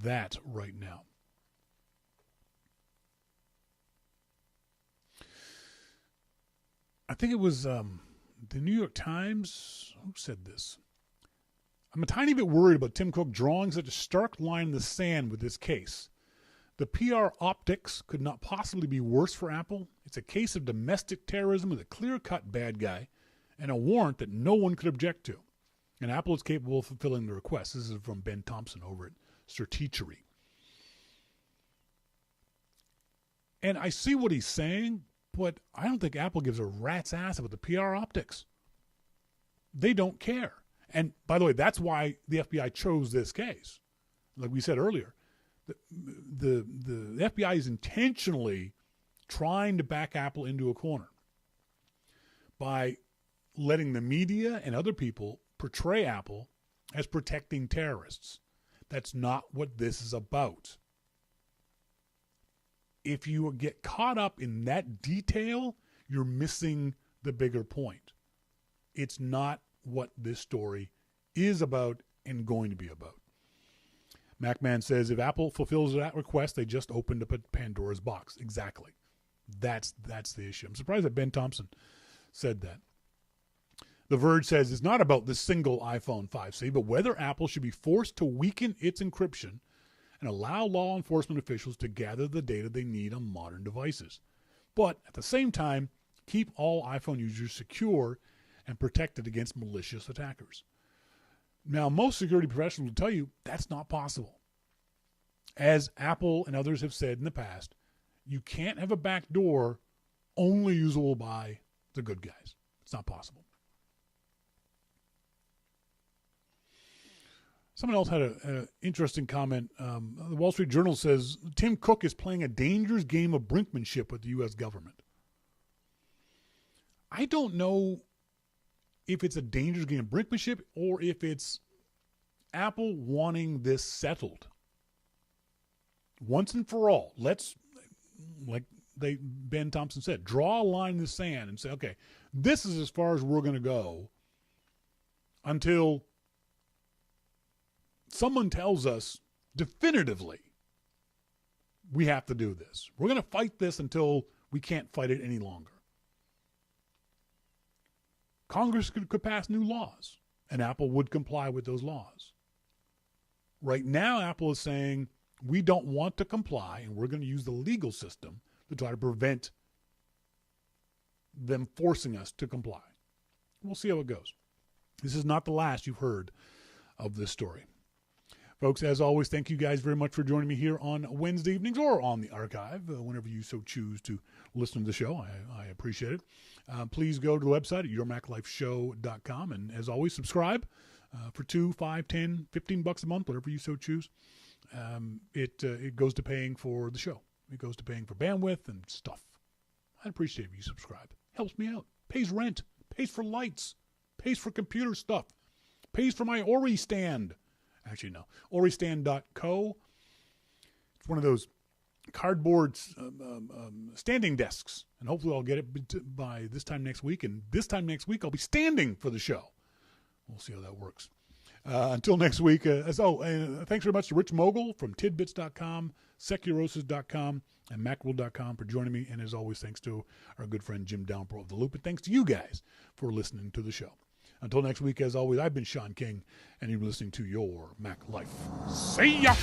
Speaker 1: that right now. I think it was the New York Times. Who said this? I'm a tiny bit worried about Tim Cook drawing such a stark line in the sand with this case. The PR optics could not possibly be worse for Apple. It's a case of domestic terrorism with a clear-cut bad guy and a warrant that no one could object to. And Apple is capable of fulfilling the request. This is from Ben Thompson over at Stratechery. And I see what he's saying, but I don't think Apple gives a rat's ass about the PR optics. They don't care. And by the way, that's why the FBI chose this case. Like we said earlier, the FBI is intentionally trying to back Apple into a corner by letting the media and other people portray Apple as protecting terrorists. That's not what this is about. If you get caught up in that detail, you're missing the bigger point. It's not what this story is about and going to be about. MacMan says if Apple fulfills that request, they just opened up a Pandora's box. Exactly. That's the issue. I'm surprised that Ben Thompson said that. The Verge says it's not about the single iPhone 5C, but whether Apple should be forced to weaken its encryption and allow law enforcement officials to gather the data they need on modern devices. But at the same time, keep all iPhone users secure and protected against malicious attackers. Now, most security professionals will tell you that's not possible. As Apple and others have said in the past, you can't have a back door only usable by the good guys. It's not possible. Someone else had an interesting comment. The Wall Street Journal says Tim Cook is playing a dangerous game of brinkmanship with the U.S. government. I don't know if it's a dangerous game of brinkmanship or if it's Apple wanting this settled once and for all. Let's, like Ben Thompson said, draw a line in the sand and say, okay, this is as far as we're going to go until someone tells us definitively we have to do this. We're going to fight this until we can't fight it any longer. Congress could pass new laws, and Apple would comply with those laws. Right now, Apple is saying, we don't want to comply, and we're going to use the legal system to try to prevent them forcing us to comply. We'll see how it goes. This is not the last you've heard of this story. Folks, as always, thank you guys very much for joining me here on Wednesday evenings or on the archive, whenever you so choose to listen to the show. I appreciate it. Please go to the website at yourmaclifeshow.com, and as always, subscribe for $2, $5, $10, $15 a month, whatever you so choose. It goes to paying for the show. It goes to paying for bandwidth and stuff. I'd appreciate if you subscribe. Helps me out. Pays rent. Pays for lights. Pays for computer stuff. Pays for my Ori stand. Actually, no. Oristand.co. It's one of those cardboard standing desks. And hopefully I'll get it by this time next week. And this time next week, I'll be standing for the show. We'll see how that works. Until next week. Thanks very much to Rich Mogull from tidbits.com, securosis.com, and macworld.com for joining me. And as always, thanks to our good friend Jim Dalrymple of The Loop. And thanks to you guys for listening to the show. Until next week, as always, I've been Shawn King, and you're listening to Your Mac Life. See ya!